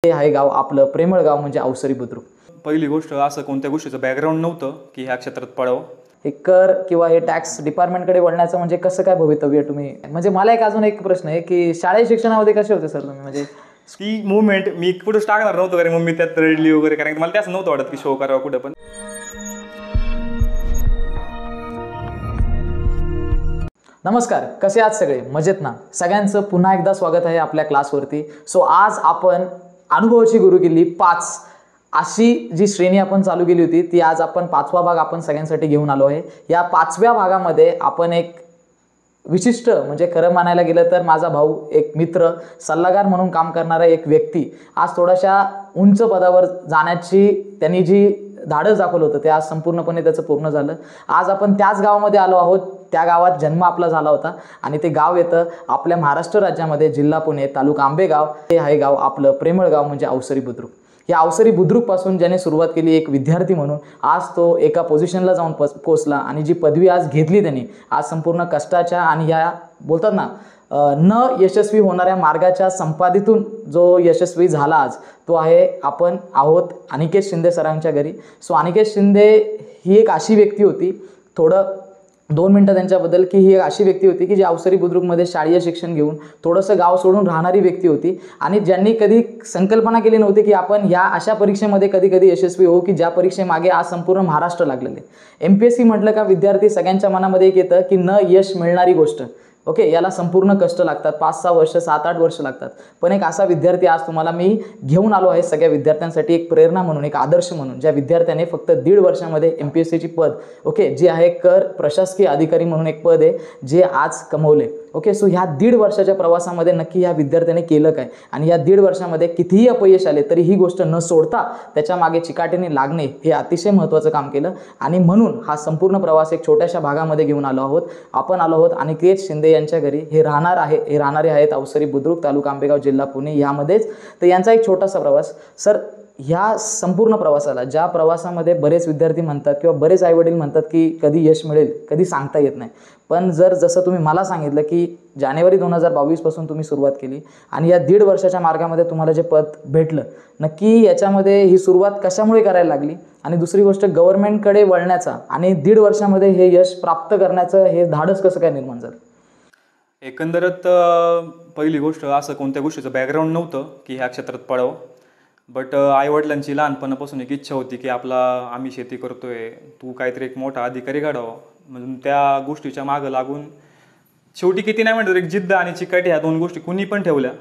हे आहे गाव आपलं प्रेमळ गाव म्हणजे अवसरी बुद्रुक। पहिली गोष्ट असं कोणत्या गोष्टीचं बॅकग्राऊंड नव्हतं की ह्या क्षेत्रात पडावं। हे कर किंवा हे टॅक्स डिपार्टमेंटकडे वळण्याचं म्हणजे कसं काय भवितव्य तुम्ही म्हणजे मला अजून एक प्रश्न आहे की शालेय शिक्षणामध्ये कसे होते सर तुम्ही म्हणजे ती मुवमेंट मी कुठंच टाकणार नव्हतं कारण मग मी त्यात रडली वगैरे कारण मला त्याच नव्हतं वाटत की शो करावा कुठं पण। नमस्कार, कसे आहात सगळे? मजेत ना? सगळ्यांचं पुन्हा एकदा स्वागत आहे आपल्या क्लासवरती। सो आज आपण अनुभवाची गुरुकिल्ली 5 अशी जी श्रेणी आपण चालू केली होती ती आज आपण 5वा भाग आपण सगळ्यांसाठी घेऊन आलो आहे। या 5व्या भागामध्ये आपण एक विशिष्ट म्हणजे खरं म्हणायला गेलं तर माझा भाऊ, एक मित्र, सल्लागार म्हणून काम करणारा एक व्यक्ती आज थोड्याशा उंच पदावर जाण्याची त्यांनी जी धाडस दाखवलं होतं ते आज संपूर्णपणे त्याचं पूर्ण झालं। आज आपण त्याच गावामध्ये आलो आहोत, त्या गावात जन्म आपला झाला होता आणि ते गाव येतं आपल्या महाराष्ट्र राज्यामध्ये, जिल्हा पुणे, तालुका आंबेगाव। हे आहे गाव आपलं प्रेमळ गाव म्हणजे अवसरी बुद्रुक। या अवसरी बुद्रुक पासून ज्याने सुरुवात केली एक विद्यार्थी म्हणून, आज तो एका पोझिशनला जाऊन पोहोचला आणि जी पदवी आज घेतली त्यांनी, आज संपूर्ण कष्टाच्या आणि या बोलतात ना न यशस्वी होणाऱ्या मार्गाच्या संपादीतून जो यशस्वी झाला आज तो आहे आपण आहोत अनिकेत शिंदे सरांच्या घरी। सो अनिकेत शिंदे ही एक अशी व्यक्ती होती, थोडं 2 मिनिटं त्यांच्याबद्दल, की ही एक अशी व्यक्ती होती की जी अवसरी बुद्रुकमध्ये शालेय शिक्षण घेऊन थोडंसं गाव सोडून राहणारी व्यक्ती होती आणि ज्यांनी कधी संकल्पना केली नव्हती की आपण या अशा परीक्षेमध्ये कधी कधी यशस्वी होऊ की ज्या परीक्षेमागे आज संपूर्ण महाराष्ट्र लागलेले। MPSC म्हटलं का विद्यार्थी सगळ्यांच्या मनामध्ये एक येतं की न यश मिळणारी गोष्ट, ओके, याला संपूर्ण कष्ट लागतात, 5-6 वर्ष 7-8 वर्ष लागतात। पण एक असा विद्यार्थी आज तुम्हाला मी घेऊन आलो आहे सगळ्या विद्यार्थ्यांसाठी एक प्रेरणा म्हणून, एक आदर्श म्हणून, ज्या विद्यार्थ्याने फक्त 1.5 वर्षामध्ये MPSCची पद, ओके, जे आहे कर प्रशासकीय अधिकारी म्हणून एक पद आहे जे आज कमवले। ओके, सो ह्या 1.5 वर्षाच्या प्रवासामध्ये नक्की या विद्यार्थ्याने केलं काय आणि या 1.5 वर्षामध्ये कितीही अपयश आले तरी ही गोष्ट न सोडता त्याच्या मागे चिकाटीने लागणे हे अतिशय महत्त्वाचं काम केलं आणि म्हणून हा संपूर्ण प्रवास एक छोट्याशा भागामध्ये घेऊन आलो आहोत। आपण आलो आहोत अनिकेत शिंदे यांच्या घरी। हे राहणारे आहेत अवसरी बुद्रुक, तालुका आंबेगाव, जिल्हा पुणे यामध्येच। तर यांचा एक छोटासा प्रवास सर, ह्या संपूर्ण प्रवासाला, ज्या प्रवासामध्ये बरेच विद्यार्थी म्हणतात किंवा बरेच आईवडील म्हणतात की कधी यश मिळेल कधी सांगता येत नाही, पण जसं तुम्ही मला सांगितलं की जानेवारी 2022 पासून तुम्ही सुरुवात केली आणि या 1.5 वर्षाच्या मार्गामध्ये तुम्हाला जे पद भेटलं, नक्की याच्यामध्ये ही सुरुवात कशामुळे करायला लागली आणि दुसरी गोष्ट गव्हर्नमेंटकडे वळण्याचा आणि 1.5 वर्षामध्ये हे यश प्राप्त करण्याचं हे धाडस कसं काय निर्माण झालं? एकंदरीत पहिली गोष्ट असं कोणत्या गोष्टीचं बॅकग्राऊंड नव्हतं की ह्या क्षेत्रात पडावं, बट आईवडिलांची लहानपणापासून एक इच्छा होती की आम्ही शेती करतोय, तू काहीतरी एक मोठा अधिकारी घडावा, म्हणून त्या गोष्टीच्या मागं लागून शेवटी किती नाही म्हणतात एक जिद्द आणि चिकाटी ह्या 2 गोष्टी कुणी पण ठेवल्या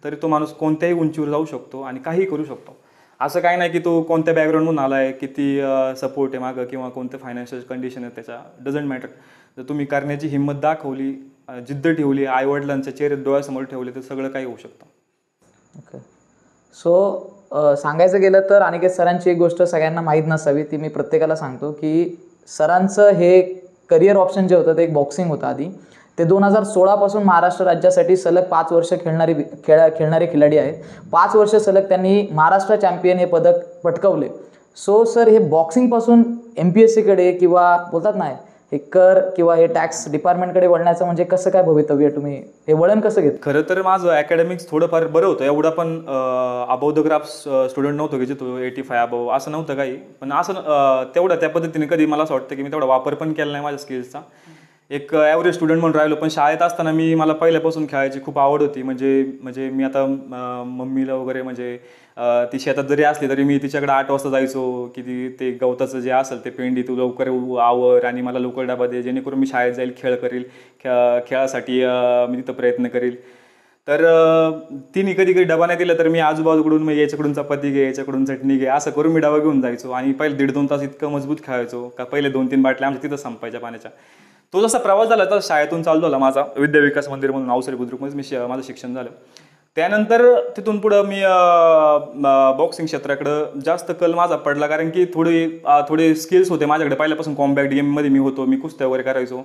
तरी तो माणूस कोणत्याही उंचीवर जाऊ शकतो आणि काहीही करू शकतो। असं काही नाही की तो कोणत्या बॅकग्राऊंडमधून आला आहे, किती सपोर्ट आहे मागं किंवा कोणतं फायनान्शियल कंडिशन आहे, त्याचा डझंट मॅटर। जर तुम्ही करण्याची हिंमत दाखवली, जिद्द ठेवली, आईवडिलांच्या चेहरे डोळ्यासमोर ठेवले तर सगळं काही होऊ शकतं। ओके, सो सांगायचं गेलं तर अनिकेत सरांची एक गोष्ट सगळ्यांना माहीत नसावी ती मी प्रत्येकाला सांगतो की सरांचं हे करिअर ऑप्शन जे होतं ते एक बॉक्सिंग होतं आधी। ते 2016 पासून महाराष्ट्र राज्यासाठी सलग 5 वर्ष खेळणारे खिलाडी आहेत। 5 वर्ष सलग त्यांनी महाराष्ट्र चॅम्पियन हे पदक पटकावले। सो सर, हे बॉक्सिंगपासून MPSCकडे किंवा बोलतात ना हे कर किंवा हे टॅक्स डिपार्टमेंटकडे वळण्याचं म्हणजे कसं काय भवितव्य, तुम्ही हे वळण कसं घेत? खरं तर माझं अकॅडमिक्स थोडंफार बरं होतं, एवढा पण अबव द ग्राफ स्टुडंट नव्हतं की जिथं 85 अबव असं नव्हतं काही, पण असं तेवढं त्या पद्धतीने कधी मला असं वाटतं की मी तेवढा वापर पण केला नाही माझ्या स्किल्सचा। एक ॲव्हरेज स्टुडंट म्हणून राहिलो, पण शाळेत असताना मला पहिल्यापासून खेळायची खूप आवड होती। म्हणजे मी आता मम्मीला वगैरे म्हणजे ती शेतात जरी असली तरी मी तिच्याकडे 8 वाजता जायचो की ते गवताचं जे असेल ते पेंडी तू लवकर आवर आणि मला लवकर डबा दे जेणेकरून मी शाळेत जाईल, खेळ करील, खेळासाठी मी तिथं प्रयत्न करील। तर तिने कधी कधी डबा नाही दिला तर मी आजूबाजूकडून मग याच्याकडून चपाती घे, याच्याकडून चटणी घे, असं करून मी डबा घेऊन जायचो आणि पहिले 1.5-2 तास इतकं मजबूत खेळायचो का पहिले 2-3 बाटल्या आमच्या तिथं संपायच्या पाण्याच्या। तो जसा प्रवास झाला तर शाळेतून चालू झाला माझा विद्या विकास मंदिर म्हणून अवसरी बुद्रुकमध्ये माझं शिक्षण झालं। त्यानंतर तिथून पुढं मी बॉक्सिंग क्षेत्राकडं जास्त कल माझा पडला कारण की थोडे स्किल्स होते माझ्याकडे पहिल्यापासून। कॉम्बॅट गेममध्ये मी होतो, मी कुस्त्या वगैरे करायचो,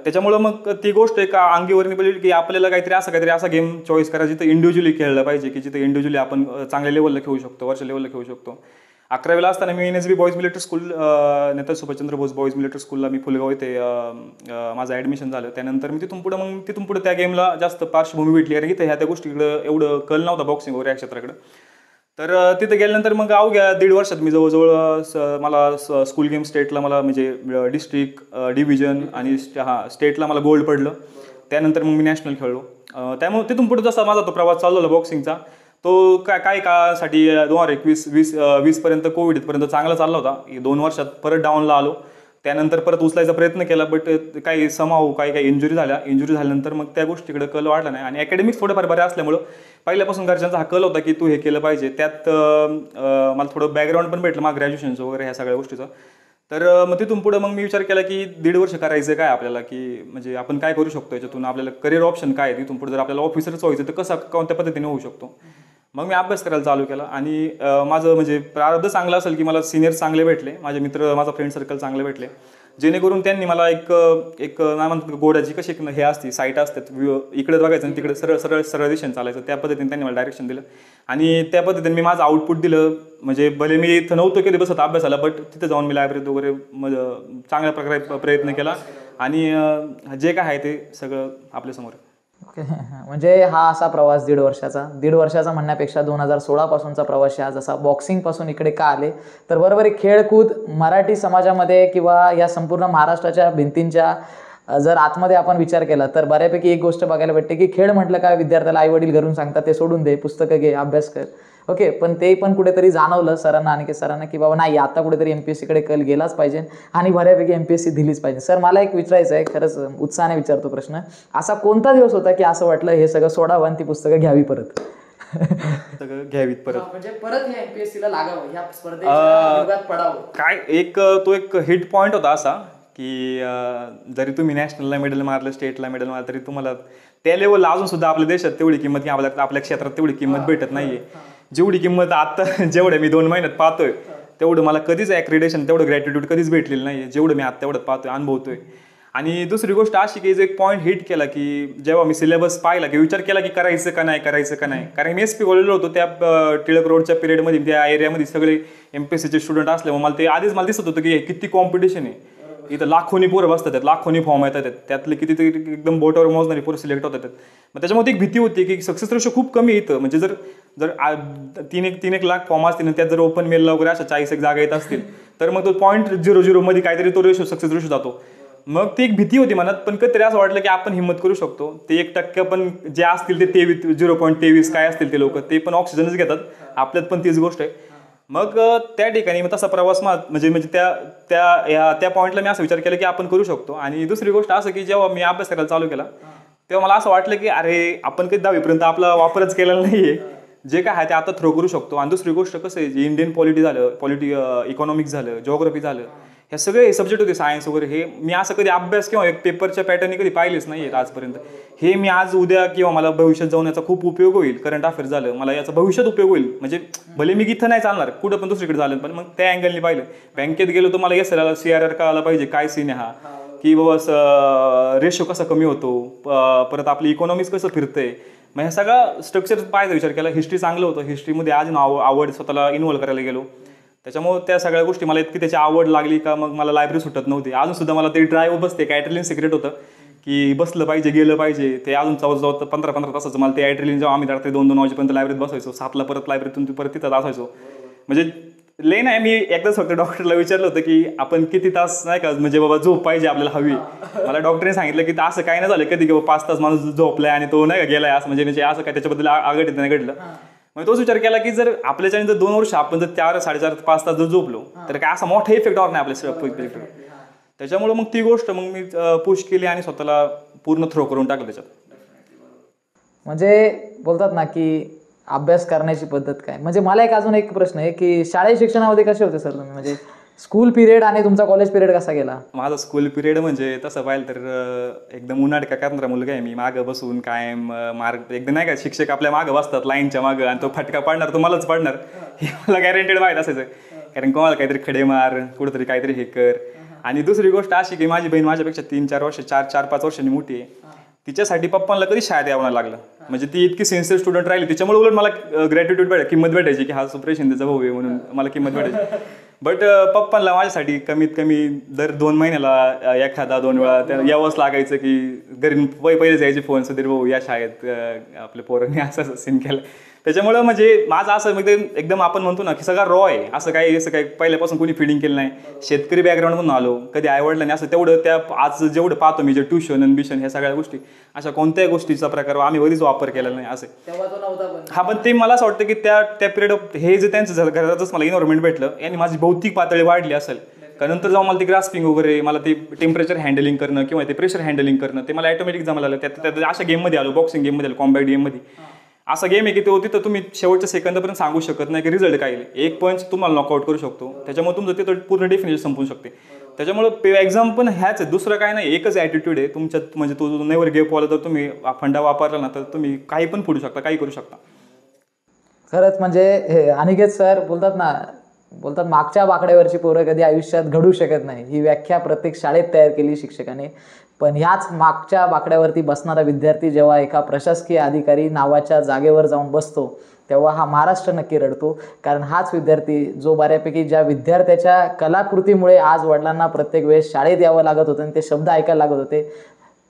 त्याच्यामुळं मग ती गोष्ट एक अंगीवर निघाली की आपल्याला काहीतरी असा गेम चॉईस करायचा जिथं इंडिव्हिज्युअली खेळलं पाहिजे की जिथं इंडिव्हिज्युअली आपण चांगल्या लेवलला खेळू शकतो, वर्ष लेवलला खेळू शकतो। 11वीला असताना मी NSB boys military school, Netaji Subhashchandra Bose boys military स्कूलला मी फुलगाव इथे माझं ॲडमिशन झालं. त्यानंतर मी तिथून पुढे त्या गेमला जास्त पार्श्वभूमी भेटली, कारण इथे ह्या त्या गोष्टीकडं एवढं कल नव्हता बॉक्सिंग वगैरे या क्षेत्राकडं. तर तिथे गेल्यानंतर मग अवघ्या 1.5 वर्षात मी जवळजवळ मला स्कूल गेम स्टेटला मला म्हणजे डिस्ट्रिक्ट, डिव्हिजन आणि स्टेटला मला गोल्ड पडलं. त्यानंतर मग मी नॅशनल खेळलो. त्यामुळे तिथून पुढे जसा माझा तो प्रवास चालू झाला बॉक्सिंगचा, तो काही काळासाठी 2021-20 पर्यंत कोविडपर्यंत चांगला चालला होता. 2 वर्षात परत डाऊनला आलो. त्यानंतर परत उचलायचा प्रयत्न केला, बट काही काही इंजुरी झाल्यानंतर मग त्या गोष्टीकडे कल वाढला नाही. आणि अकॅडमिक्स थोडेफार बरे असल्यामुळं पहिल्यापासून घरच्यांचा हा कल होता की तू हे केलं पाहिजे. त्यात मला थोडं बॅकग्राऊंड पण भेटलं मग ग्रॅज्युएशनचं वगैरे ह्या सगळ्या गोष्टीचं. तर मग तिथून पुढं मग मी विचार केला की 1.5 वर्ष करायचं काय आपल्याला, की म्हणजे आपण काय करू शकतो याच्यातून, आपल्याला करिअर ऑप्शन काय आहे. तिथून पुढे जर आपल्याला ऑफिसरच व्हायचं तर कोणत्या पद्धतीने होऊ शकतो. मग मी अभ्यास करायला चालू केला. आणि माझं म्हणजे प्रारब्ध चांगलं असेल की मला सिनियर्स चांगले भेटले, माझे मित्र, माझा फ्रेंड सर्कल चांगले भेटले, जेणेकरून त्यांनी मला एक काय म्हणतात घोड्याची कशी हे असते साईट असतात, इकडे बघायचं आणि तिकडे सरळ दिशेने चालायचं, त्या पद्धतीने त्यांनी मला डायरेक्शन दिलं. आणि त्या पद्धतीने मी माझं आउटपुट दिलं. म्हणजे भले मी इथं नव्हतो कधी बसत अभ्यासाला, बट तिथे जाऊन मी लायब्ररीत वगैरे चांगल्या प्रकारे प्रयत्न केला. आणि जे काय आहे ते सगळं आपल्यासमोर. ओके, म्हणजे हा असा प्रवास 1.5 वर्षाचा म्हणण्यापेक्षा 2016 पासूनचा प्रवास आहे. जसा बॉक्सिंग पासून इकडे का आले, तर बरोबर आहे खेळकूद मराठी समाजामध्ये किंवा या संपूर्ण महाराष्ट्राच्या भिंतींच्या जर आतमध्ये आपण विचार केला तर बऱ्यापैकी एक गोष्ट बघायला भेटते की खेळ म्हटलं काय, विद्यार्थ्याला आई वडील घरून सांगतात ते सोडून दे, पुस्तकं घे, अभ्यास कर. ओके, पण ते पण कुठेतरी जाणवलं सरांना आणि सरांना की बाबा नाही, आता कुठेतरी MPSCकडे कल गेलाच पाहिजे आणि बऱ्यापैकी MPSC दिलीच पाहिजे. सर मला एक विचारायचं आहे, खरंच उत्साहाने विचारतो प्रश्न, असा कोणता दिवस होता की असं वाटलं हे सगळं सोडावं आणि ती पुस्तकं घ्यावी परत? सगळं घ्यावीत परत, म्हणजे परत हे MPSCला लागावं, ह्या स्पर्धेत पडावं. काय तो एक हिट पॉईंट होता असा की जरी तुम्ही नॅशनलला मेडल मारलं, स्टेटला मेडल मारलं, तरी तुम्हाला त्या लेवलला अजून सुद्धा आपल्या देशात तेवढी किंमत किंवा आपल्या क्षेत्रात तेवढी किंमत भेटत नाहीये. जेवढी किंमत आता जेवढ्या मी 2 महिन्यात पाहतोय तेवढं मला कधीच ॲक्रिडेशन, तेवढं ग्रॅटिट्यूड कधीच भेटलेलं नाही आहे जेवढं मी आता तेवढं पाहतोय, अनुभवतोय. आणि दुसरी गोष्ट अशी की जो एक पॉईंट हिट केला की जेव्हा मी सिलेबस पाहिला की विचार केला की करायचं का नाही. कारण मी SP कॉलेजला होतो, त्या टिळक रोडच्या पिरियडमध्ये त्या एरियामध्ये सगळे MPSCचे स्टुडंट असल्यामुळे मला दिसत होतं की किती कॉम्पिटिशन आहे. इथं लाखोनी पोरं बसतात, लाखोनी फॉर्म येतात, त्यातले किती एकदम बोटावर मोजणारी पोरं सिलेक्ट होतात. मग त्याच्यामध्ये एक भीती होती की सक्सेस रेशो खूप कमी येतं. म्हणजे जर 3 लाख फॉर्म असतील, त्यात जर ओपन मेलला वगैरे अशा 40 जागा येत असतील, तर मग तो 0.00 मध्ये काहीतरी तो सक्सेस रेशो जातो. मग ती एक भीती होती मनात. पण कधीतरी असं वाटलं की आपण हिंमत करू शकतो. ते 1% पण जे असतील ते 0.23 काय असतील ते लोक, ते पण ऑक्सिजनच घेतात. आपल्यात पण तीच गोष्ट आहे. मग त्या ठिकाणी मग तसा प्रवास म्हणजे त्या पॉईंटला मी असं विचार केला की आपण करू शकतो. आणि दुसरी गोष्ट असं की जेव्हा मी अभ्यास करायला चालू केला तेव्हा मला असं वाटलं की अरे आपण कधी 10वीपर्यंत आपला वापरच केलेला नाहीये, जे काय आहे ते आता थ्रो करू शकतो. आणि दुसरी गोष्ट कसं आहे, इंडियन पॉलिटी झालं, इकॉनॉमिक्स झालं, जिओग्राफी झालं, हे सगळे सब्जेक्ट होते, सायन्स वगैरे, हे मी असं कधी अभ्यास किंवा एक पेपरच्या पॅटर्नने कधी पाहिलेच नाही आहेत आजपर्यंत. हे मी आज उद्या किंवा मला भविष्यात जाऊन याचा खूप उपयोग होईल. करंट अफेअर झालं, मला याचा भविष्यात उपयोग होईल. म्हणजे भले मी इथं नाही चालणार, कुठं पण दुसरीकडे झालं, पण मग त्या अँगलने पाहिलं. बँकेत गेलो तर मला CRR कळायला पाहिजे, काय सीन आहे हा, की बाबा रेशो कसा कमी होतो, परत आपली इकॉनॉमिक्स कसं फिरतंय. मग ह्या सगळा स्ट्रक्चर पाहायचा विचार केला. हिस्ट्री चांगलं होतं, हिस्ट्रीमध्ये अजून आवड स्वतःला इन्व्हॉल्व करायला गेलो. त्याच्यामुळे त्या सगळ्या गोष्टी मला इतकी त्याची आवड लागली का मग मला लायब्ररी सुटत नव्हती. अजून सुद्धा मला ते ड्राईव्ह बसते, एक ॲड्रेनलिन सिक्रेट होतं की बसलं पाहिजे, गेलं पाहिजे. ते अजून जवळ 15 तासाचं मला ते ॲड्रेनलिन, जेव्हा आम्ही रात्री 2-2 वाजेपर्यंत लायब्ररीत बसायचो, 7ला परत लायब्ररीतून परत तिथं असायचो. म्हणजे लय नाही, मी एकदाच फक्त डॉक्टरला विचारलं होतं की आपण किती तास नाही का, म्हणजे बाबा झोप पाहिजे आपल्याला हवी. मला डॉक्टरने सांगितलं की असं काही नाही झालं कधी की 5 तास माणूस झोपलाय आणि तो नाही का गेलाय, असं म्हणजे असं काय त्याच्याबद्दल आगडीत नाही घडलं. मग तोच विचार केला की जर आपल्याच्याने जर 2 वर्ष आपण जर 4, 4.5, 5 तास जर झोपलो तर काय असा मोठा इफेक्ट होणार नाही आपल्या. त्याच्यामुळे मग ती गोष्ट मग मी पुश केली आणि स्वतःला पूर्ण थ्रो करून टाकलं त्याच्यात. म्हणजे बोलतात ना की अभ्यास करण्याची पद्धत काय, म्हणजे मला अजून एक प्रश्न आहे की शालेय शिक्षणामध्ये कसे होते सर तुम्ही, म्हणजे स्कूल पिरियड आणि तुमचा कॉलेज पिरियड कसा गेला? माझा स्कूल पिरियड म्हणजे तसं पाहिलं तर एकदम उन्हाळका करणारा मुलगा आहे मी. मागं बसून कायम मार्ग एकदम नाही का, शिक्षक आपल्या मागं बसतात लाईनच्या मागं आणि तो फटका पडणार तो मलाच पडणार हे मला गॅरंटेड माहीत असायचं. कारण कोणाला काहीतरी खडे मार, कुठंतरी काहीतरी हे कर. आणि दुसरी गोष्ट अशी की माझी बहीण माझ्यापेक्षा 3-4 वर्ष 4-5 वर्षांनी मोठी आहे. तिच्यासाठी पप्पांना कधी शाळेत यावं लागलं. म्हणजे ती इतकी सिन्सिअर स्टुडंट राहिली, त्याच्यामुळे उलट मला ग्रॅटिट्यूड भेटायची, किंमत भेटायची की हा सुप्रिया शिंदेचा भाऊ आहे म्हणून मला किंमत भेटायची. बट पप्पांना माझ्यासाठी कमीत कमी दर 2 महिन्याला एखादा 2 वेळा त्या यावंच लागायचं की घरी पहिलेच यायचे फोन, सुधीर भाऊ या शाळेत आपल्या पोरांनी असं सीन केलं. त्याच्यामुळं म्हणजे माझं असं म्हणजे एकदम आपण म्हणतो ना की सगळा रॉ आहे, असं काही पहिल्यापासून कोणी फिडिंग केलं नाही. शेतकरी बॅकग्राऊंडमधून आलो, कधी आईवडिलांनी असं तेवढं त्या आज जेवढं पाहतो मी जे ट्युशन आणि बिशन ह्या सगळ्या गोष्टी, अशा कोणत्याही गोष्टीचा प्रकार आम्ही कधीच वापर केलेला नाही असे. हा, पण ते मला असं वाटतं की त्या पिरियड हे जे त्यांचं घरातच मला इन्व्हायरमेंट भेटलं यांनी माझी भौतिक पातळी वाढली असेल. कारण नंतर जाऊन मला ते ग्रास्पिंग वगैरे, मला ते टेम्परेचर हँडलिंग करणं किंवा ते प्रेशर हँडलिंग करणं ते मला ऑटोमॅटिक जमायला लागलं. त्यात अशा गेममध्ये आलो, बॉक्सिंग गेममध्ये आलो, कॉम्बॅट गेममध्ये. असा गेम आहे की तो तिथं तुम्ही शेवटच्या सेकंदापर्यंत सांगू शकत नाही की रिझल्ट काय येईल. एक पंच तुम्हाला नॉकआउट करू शकतो, त्याच्यामुळे तुमचं तिथं पूर्ण डेफिनेशन संपू शकते. त्याच्यामुळे एक्झाम पण ह्याच आहे, दुसरं काय नाही, एकच ॲटिट्यूड आहे तुमच्यात. म्हणजे तो नेवर गेप आला तर तुम्ही फंडा वापरला ना तर तुम्ही काही पण फोडू शकता, काही करू शकता. खरंच म्हणजे हे अनिकेत सर बोलतात मागच्या बाकड्यावरची पोरं कधी आयुष्यात घडू शकत नाही, ही व्याख्या प्रत्येक शाळेत तयार केली शिक्षकाने. पण ह्याच मागच्या बाकड्यावरती बसणारा विद्यार्थी जेव्हा एका प्रशासकीय अधिकारी नावाच्या जागेवर जाऊन बसतो तेव्हा हा महाराष्ट्र नक्की रडतो. कारण हाच विद्यार्थी जो बऱ्यापैकी ज्या विद्यार्थ्याच्या कलाकृतीमुळे आज वडिलांना प्रत्येक वेळेस शाळेत यावं लागत होतं आणि ते शब्द ऐकायला लागत होते,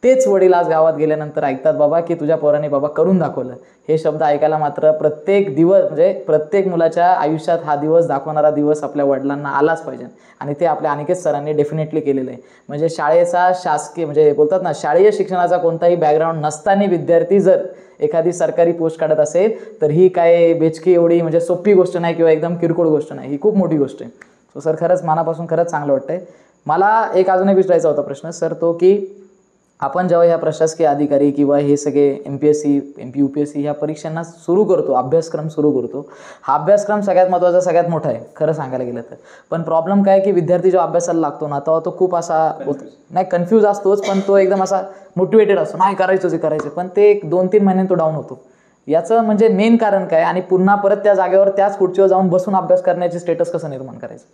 तेच वडील आज गावात गेल्यानंतर ऐकतात बाबा की तुझ्या पोराने बाबा करून दाखवलं. हे शब्द ऐकायला मात्र प्रत्येक दिवस म्हणजे प्रत्येक मुलाच्या आयुष्यात हा दिवस दाखवणारा दिवस आपल्या वडिलांना आलाच पाहिजे. आणि ते आपल्या अनिकेत सरांनी डेफिनेटली केलेलं आहे. म्हणजे शाळेचा शासकीय म्हणजे बोलतात ना शालेय शिक्षणाचा कोणताही बॅकग्राऊंड नसताना विद्यार्थी जर एखादी सरकारी पोस्ट काढत असेल तर ही काय बेचकी एवढी म्हणजे सोपी गोष्ट नाही किंवा एकदम किरकोळ गोष्ट नाही, ही खूप मोठी गोष्ट आहे. सो सर खरंच मनापासून खरंच चांगलं वाटतंय. मला एक अजून एक विचारायचा होता प्रश्न सर, तो की आपण जेव्हा ह्या प्रशासकीय अधिकारी किंवा हे सगळे MPSC MP UPSC ह्या परीक्षांना सुरू करतो, अभ्यासक्रम सुरू करतो, हा अभ्यासक्रम सगळ्यात महत्त्वाचा सगळ्यात मोठा आहे खरं सांगायला गेलं तर. पण प्रॉब्लेम काय की विद्यार्थी जेव्हा अभ्यासाला लागतो ना तेव्हा तो खूप असा नाही कन्फ्यूज असतोच, पण तो एकदम असा मोटिवेटेड असतो, नाही करायचंच आहे करायचं, पण ते 2-3 महिन्यांनी तो डाऊन होतो. याचं म्हणजे मेन कारण काय आणि पुन्हा परत त्या जागेवर त्याच खुर्चीवर जाऊन बसून अभ्यास करण्याची स्टेटस कसं निर्माण करायचं?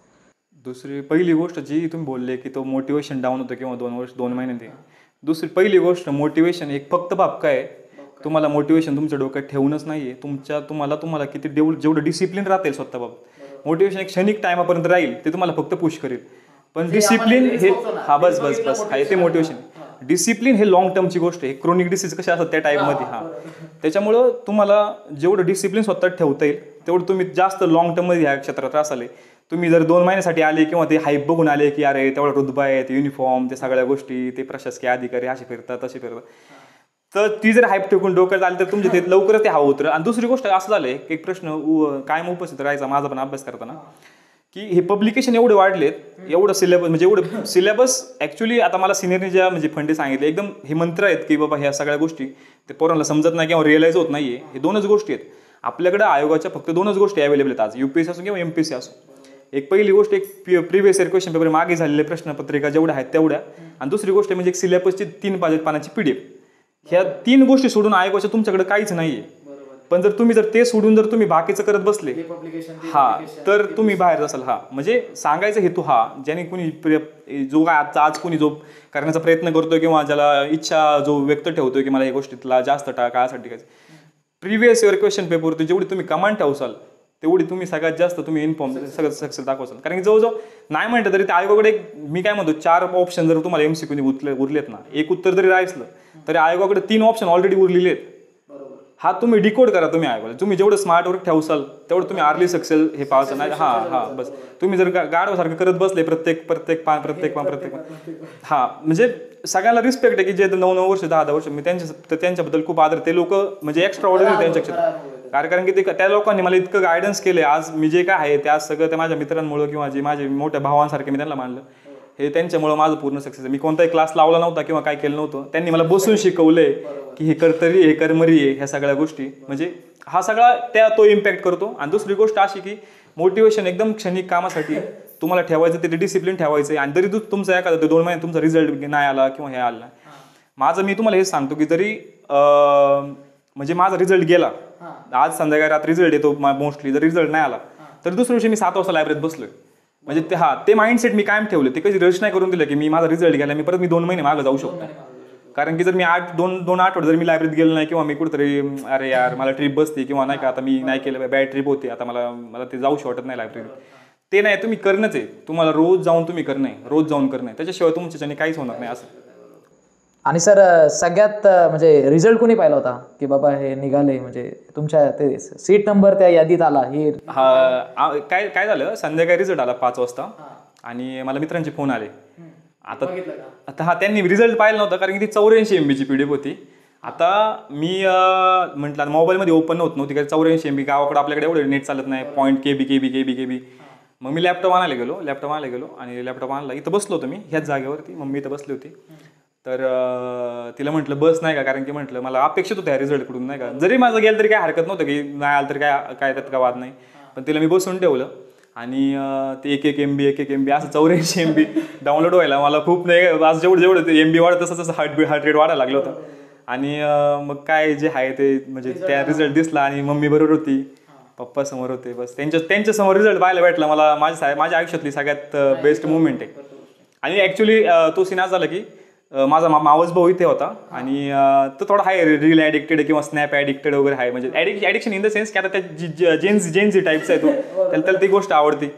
दुसरी पहिली गोष्ट जी तुम्ही बोलले की तो मोटिवेशन डाऊन होतं किंवा 2 महिन्यांनी. दुसरी पहिली गोष्ट मोटिवेशन एक फक्त बाब काय तुम्हाला मोटिवेशन तुमच्या डोक्यात ठेवूनच नाहीये, तुम्हाला किती जेवढं डिसिप्लिन राहतील स्वतः बाब. मोटिवेशन एक क्षणिक टायमापर्यंत राहील, ते तुम्हाला फक्त पुश करेल. पण डिसिप्लिन हे हा बस ते मोटिवेशन. डिसिप्लिन हे लॉंग टर्मची गोष्ट आहे. क्रोनिक डिसीज कशा असतात त्या टाईपमध्ये. त्याच्यामुळं तुम्हाला जेवढं डिसिप्लिन स्वतः ठेवता येईल तेवढं तुम्ही जास्त लॉंग टर्ममध्ये ह्या क्षेत्रात असाले. तुम्ही जर 2 महिन्यासाठी आले किंवा ते हाईप बघून आले की अरे तेवढा रुतबा आहे, ते युनिफॉर्म, ते सगळ्या गोष्टी, ते प्रशासकीय अधिकारी असे फिरतात तसे फिरतात, तर ती जर हाईप ठेवून डोक्यात आली तर तुमचे ते लवकरच ते हवं उतरं. आणि दुसरी गोष्ट असं झालं आहे एक प्रश्न कायम उपस्थित राहायचा माझा पण अभ्यास करताना की हे पब्लिकेशन एवढे वाढलेत, एवढं सिलेबस म्हणजे एवढं सिलेबस ॲक्च्युली आता मला सिनियरने ज्या म्हणजे फंडे सांगितले एकदम हे मंत्र आहेत की बाबा ह्या सगळ्या गोष्टी ते पोरांना समजत नाही किंवा रिअलाइज होत नाहीये. हे 2च गोष्टी आहेत आपल्याकडे, आयोगाच्या फक्त 2च गोष्टी अवेलेबल आहेत आज, UPSC असो किंवा MPSC असो. एक पहिली गोष्ट एक प्रिव्हियस इयर क्वेश्चन पेपर मागे झालेले प्रश्नपत्रिका जेवढ्या आहेत तेवढ्या, आणि दुसरी गोष्ट म्हणजे एक सिलेबसची 3 पानाची PDF. ह्या 3 गोष्टी सोडून आयोगाच्या तुमच्याकडे काहीच नाहीये. पण जर ते सोडून जर तुम्ही बाकीचं करत बसले तर तुम्ही बाहेर असाल. म्हणजे सांगायचा हेतू ज्याने कुणी जो आज कुणी जो करण्याचा प्रयत्न करतोय किंवा ज्याला इच्छा जो व्यक्त ठेवतोय की मला या गोष्टीतला जास्त काळासाठी काय, प्रिव्हियस इयर क्वेश्चन पेपरवरती जेवढी तुम्ही कमांड ठेवसाल तेवढी तुम्ही सगळ्यात जास्त तुम्ही इन्फॉर्म सगळं सक्सेस दाखवसाल. कारण की जवळजवळ नाही म्हणतं तरी त्या आयोगाकडे मी काय म्हणतो 4 ऑप्शन जर तुम्हाला MCQ उरलेत ना, एक उत्तर जरी राहिलं तरी आयोगाकडे 3 ऑप्शन ऑलरेडी उरलेले आहेत. तुम्ही डिकोड करा. तुम्ही आयोगाला तुम्ही जेवढं स्मार्ट वर्क ठेवसाल तेवढं तुम्ही अर्ली सक्सेस हे पाहायचं नाही. बस तुम्ही जर गाढवासारखं करत बसले प्रत्येक म्हणजे सगळ्यांना रिस्पेक्ट आहे की जे 9 वर्ष 10 वर्ष मी त्यांच्याबद्दल खूप आदर, ते लोक म्हणजे एक्स्ट्रा ऑर्डिनरी त्यांच्या क्षेत्रात. कारण की त्या लोकांनी मला इतकं गायडन्स केले. आज मी जे काय आहे ते आज सगळं त्या माझ्या मित्रांमुळे किंवा जे माझे मोठ्या भावांसारखे मी त्यांना मानलं, हे त्यांच्यामुळे माझं पूर्ण सक्सेस आहे. मी कोणताही क्लास लावला नव्हता किंवा काय केलं नव्हतं, त्यांनी मला बसून शिकवलंय की हे कर्तरी हे कर्मरी आहे, ह्या सगळ्या गोष्टी. म्हणजे हा सगळा तो इम्पॅक्ट करतो. आणि दुसरी गोष्ट अशी की मोटिवेशन एकदम क्षणिक कामासाठी तुम्हाला ठेवायचं, ते डिसिप्लिन ठेवायचं. आणि जरी तुमचा एखादा 2 महिन्यात तुमचा रिझल्ट नाही आला किंवा हे आला, मी तुम्हाला हे सांगतो की जरी म्हणजे माझा रिझल्ट गेला, आज संध्याकाळी रात्री रिझल्ट येतो मोस्टली, जर रिझल्ट नाही आला तर दुसऱ्या दिवशी मी 7 वाजता लायब्ररीत बसलोय. म्हणजे ते माइंडसेट मी कायम ठेवलं. ते कधी रश नाही करून दिलं की माझा रिझल्ट गेला मी परत 2 महिने मागे जाऊ शकतो. कारण की जर मी दोन आठवडे जर मी लायब्ररीत गेलो नाही, किंवा मी कुठेतरी अरे यार मला ट्रिप बसते, किंवा नाही का आता मी नाही केलं, बॅड ट्रिप होती, आता मला ते जाऊशी वाटत नाही लायब्ररीत, ते नाही, तुम्ही करणंच आहे. तुम्हाला रोज जाऊन तुम्ही करणं आहे, रोज जाऊन करणं आहे, त्याच्याशिवाय तुमच्याच्याने काहीच होणार नाही असं. आणि सर सगळ्यात म्हणजे रिझल्ट कोणी पाहिला होता की बाबा हे निघाले, म्हणजे तुमच्या ते सीट नंबर त्या यादीत आला हे? काय झालं, संध्याकाळी रिझल्ट आला 5 वाजता आणि मला मित्रांचे फोन आले. आता त्यांनी रिझल्ट पाहिला नव्हता, कारण की ती 84 MB ची PDF होती. आता मी म्हटलं मोबाईलमध्ये ओपन नव्हती, कारण 84 MB गावाकडे आपल्याकडे एवढं नेट चालत नाही, .KB. मग मी लॅपटॉप आणायला गेलो आणि लॅपटॉप आणला, इथं बसलो होतो मी ह्याच जागेवरती, मम्मी इथं बसली होती. तर तिला म्हटलं बस नाही का, कारण की म्हटलं मला अपेक्षित होतं ह्या रिझल्टकडून नाही का, जरी माझं गेलं तरी काय हरकत नव्हतं, की नाही आलं तर काय त्यात का वाद नाही. पण तिला मी बसून ठेवलं आणि ते एक एक MB असं 84 MB डाउनलोड व्हायला मला खूप नाही, आज जेवढं ते MB वाढत तसं हार्ट रेट वाढायला लागलं होतं. आणि मग काय जे आहे ते म्हणजे त्या रिझल्ट दिसला आणि मम्मी बरोबर होती, पप्पा समोर होते, बस त्यांच्या समोर रिझल्ट पाहायला भेटला मला. माझ्या आयुष्यातली सगळ्यात बेस्ट मुवमेंट आहे. आणि ॲक्च्युली तो सीन झाला की माझा मावस भाऊ इथे होता आणि तो थोडा आहे रील ॲडिक्टेड किंवा स्नॅप ॲडिक्टेड वगैरे आहे, म्हणजे ॲडिक्शन इन द सेन्स की आता त्या जेन्झी टाईप्स आहे तो, त्याला ती गोष्ट आवडती.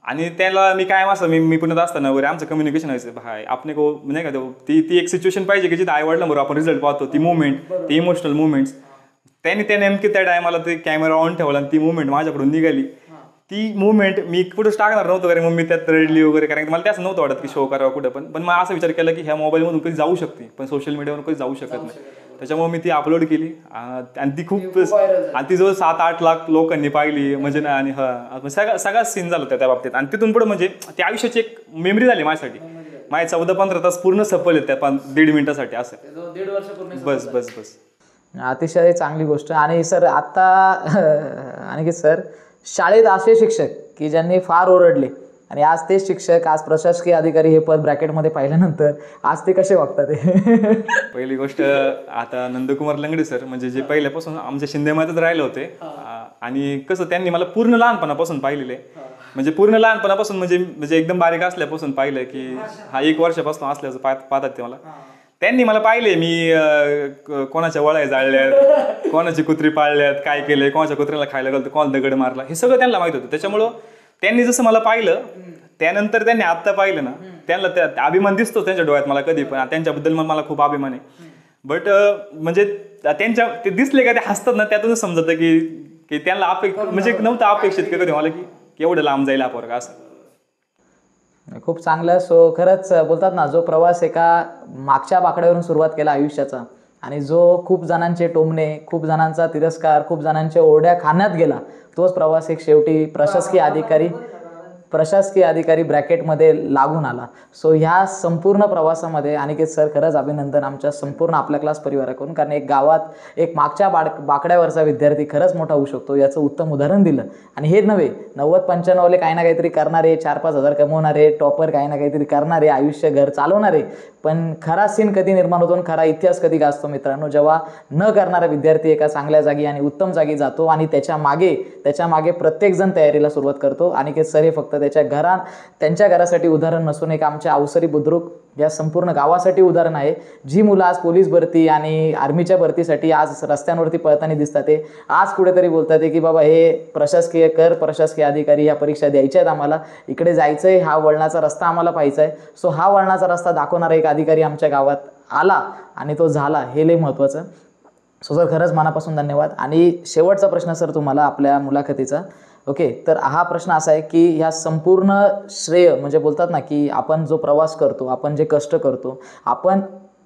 आणि त्याला मी काय असं मी पुण्यात असताना वगैरे आमचं कम्युनिकेशन व्हायचं, भाई आपण को नाही का ती एक सिच्युएशन पाहिजे की जिथे आईवडिलांबरोबर आपण रिझल्ट पाहतो, ती मुवमेंट, ती इमोशनल मुवमेंट्स. त्या नेमकी त्या टायमाला ते कॅमेरा ऑन ठेवला आणि ती मुवमेंट माझ्याकडून निघाली. ती मुवमेंट मी कुठंच टाकणार नव्हतं, कारण मग मी त्यात रडली वगैरे, कारण मला त्याच नव्हतं वाटत की शो करावं कुठं पण मग असं विचार केला की ह्या मोबाईलमधून कधी जाऊ शकते, पण सोशल मीडियावरून कधी जाऊ शकत नाही. त्याच्यामुळे मी ती अपलोड केली आणि ती खूप, आणि ती जवळ 7-8 लाख लोकांनी पाहिली, म्हणजे ना. आणि सगळाच सीन झाला त्या बाबतीत. आणि तिथून पुढे म्हणजे ती आयुष्याची एक मेमरी झाली माझ्यासाठी. माझे 14-15 तास पूर्ण सफल आहेत त्या 1.5 मिनिटासाठी असं. 1.5 वर्ष बस. अतिशय चांगली गोष्ट. आणि सर आता आणखी सर, शाळेत असे शिक्षक की ज्यांनी फार ओरडले आणि आज तेच शिक्षक आज प्रशासकीय अधिकारी हे पद ब्रॅकेटमध्ये पाहिल्यानंतर आज ते कसे वागतात? पहिली गोष्ट, आता नंदकुमार लंगडे सर म्हणजे जे पहिल्यापासून आमच्या शिंदेमध्येच राहिले होते, आणि कसं त्यांनी मला पूर्ण लहानपणापासून पाहिलेले, म्हणजे पूर्ण लहानपणापासून म्हणजे एकदम बारीक असल्यापासून पाहिलं की 1 वर्षापासून असल्याचं पाहतात ते मला. त्यांनी मला पाहिले मी कोणाच्या वळ्या जाळल्यात, कोणाची कुत्री पाळल्यात, काय केलंय, कोणाच्या कुत्र्याला खायला घालतो, कोणाला दगड मारला, हे सगळं त्यांना माहित होतं. त्याच्यामुळं त्यांनी जसं मला पाहिलं, त्यानंतर त्यांनी आत्ता पाहिलं ना, त्यांना त्या अभिमान दिसतो त्यांच्या डोळ्यात मला कधी पण, त्यांच्याबद्दल मला खूप अभिमान आहे. बट म्हणजे ते दिसले का ते हसतात ना, त्यातूनच समजतं की त्यांना म्हणजे नव्हतं अपेक्षित कधी मला की एवढं लांब जाईल आपण का असं. खूप चांगलं. सो खरंच बोलतात ना, जो प्रवास एका मागच्या बाकड्यावरून सुरुवात केला आयुष्याचा, आणि जो खूप जणांचे टोमणे, खूप जणांचा तिरस्कार, खूप जणांच्या ओरड्या खाण्यात गेला, तोच प्रवास एक शेवटी प्रशासकीय अधिकारी ब्रॅकेटमध्ये लागून आला. सो ह्या संपूर्ण प्रवासामध्ये अनिकेत सर खरंच अभिनंदन आमच्या संपूर्ण आपल्या क्लास परिवाराकडून, कारण एक गावात एक मागच्या बाकड्यावरचा विद्यार्थी खरंच मोठा होऊ शकतो याचं उत्तम उदाहरण दिलं. आणि हे नव्हे, 90-95 काही ना काहीतरी करणारे, 4-5 हजार कमवणारे, टॉपर काही ना काहीतरी करणारे, आयुष्य घर चालवणारे, पण खरा सीन कधी निर्माण होतो, खरा इतिहास कधी गाजतो मित्रांनो, जेव्हा न करणारा विद्यार्थी एका चांगल्या जागी आणि उत्तम जागी जातो आणि त्याच्या मागे प्रत्येकजण तयारीला सुरुवात करतो. अनिकेत सर हे फक्त त्यांच्या घरासाठी उदाहरण नसून एक आमच्या अवसरी बुद्रुक या संपूर्ण गावासाठी उदाहरण आहे. जी मुलं आज पोलीस भरती आणि आर्मीच्या भरतीसाठी आज रस्त्यांवरती पळताना दिसतात, ते आज कुठेतरी बोलतात की बाबा हे प्रशासकीय अधिकारी ह्या परीक्षा द्यायच्या आहेत, आम्हाला इकडे जायचं आहे, हा वळणाचा रस्ता आम्हाला पाहायचा आहे. सो हा वळणाचा रस्ता दाखवणारा एक अधिकारी आमच्या गावात आला आणि तो झाला, हे लय महत्त्वाचं. सो सर खरंच मनापासून धन्यवाद. आणि शेवटचा प्रश्न सर तुम्हाला आपल्या मुलाखतीचा, ओके, तर हा प्रश्न असा आहे की ह्या संपूर्ण श्रेय म्हणजे बोलतात ना की आपण जो प्रवास करतो, आपण जे कष्ट करतो, आपण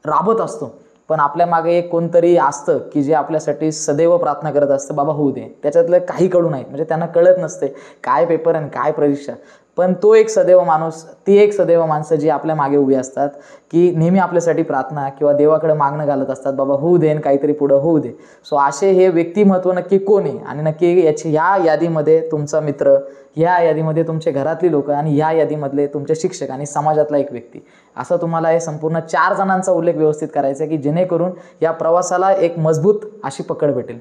राबत असतो, पण आपल्या मागे एक कोणतरी असतं की जे आपल्यासाठी सदैव प्रार्थना करत असतं, बाबा होऊ दे. त्याच्यातलं काही कळू नाही, म्हणजे त्यांना कळत नसते काय पेपर आणि काय परीक्षा, पण तो एक सदैव माणूस, ती एक सदैव माणसं जी आपल्या मागे उभी असतात की नेहमी आपल्यासाठी प्रार्थना किंवा देवाकडे मागणं घालत असतात, बाबा होऊ दे आणि काहीतरी पुढं होऊ दे. सो असे हे व्यक्तिमत्व नक्की कोण आहे, आणि नक्की ह्या यादीमध्ये तुमचा मित्र, ह्या यादीमध्ये तुमचे घरातली लोक, आणि ह्या यादीमधले तुमचे शिक्षक आणि समाजातला एक व्यक्ती, असं तुम्हाला हे संपूर्ण 4 जणांचा उल्लेख व्यवस्थित करायचा आहे की जेणेकरून या प्रवासाला एक मजबूत अशी पकड भेटेल.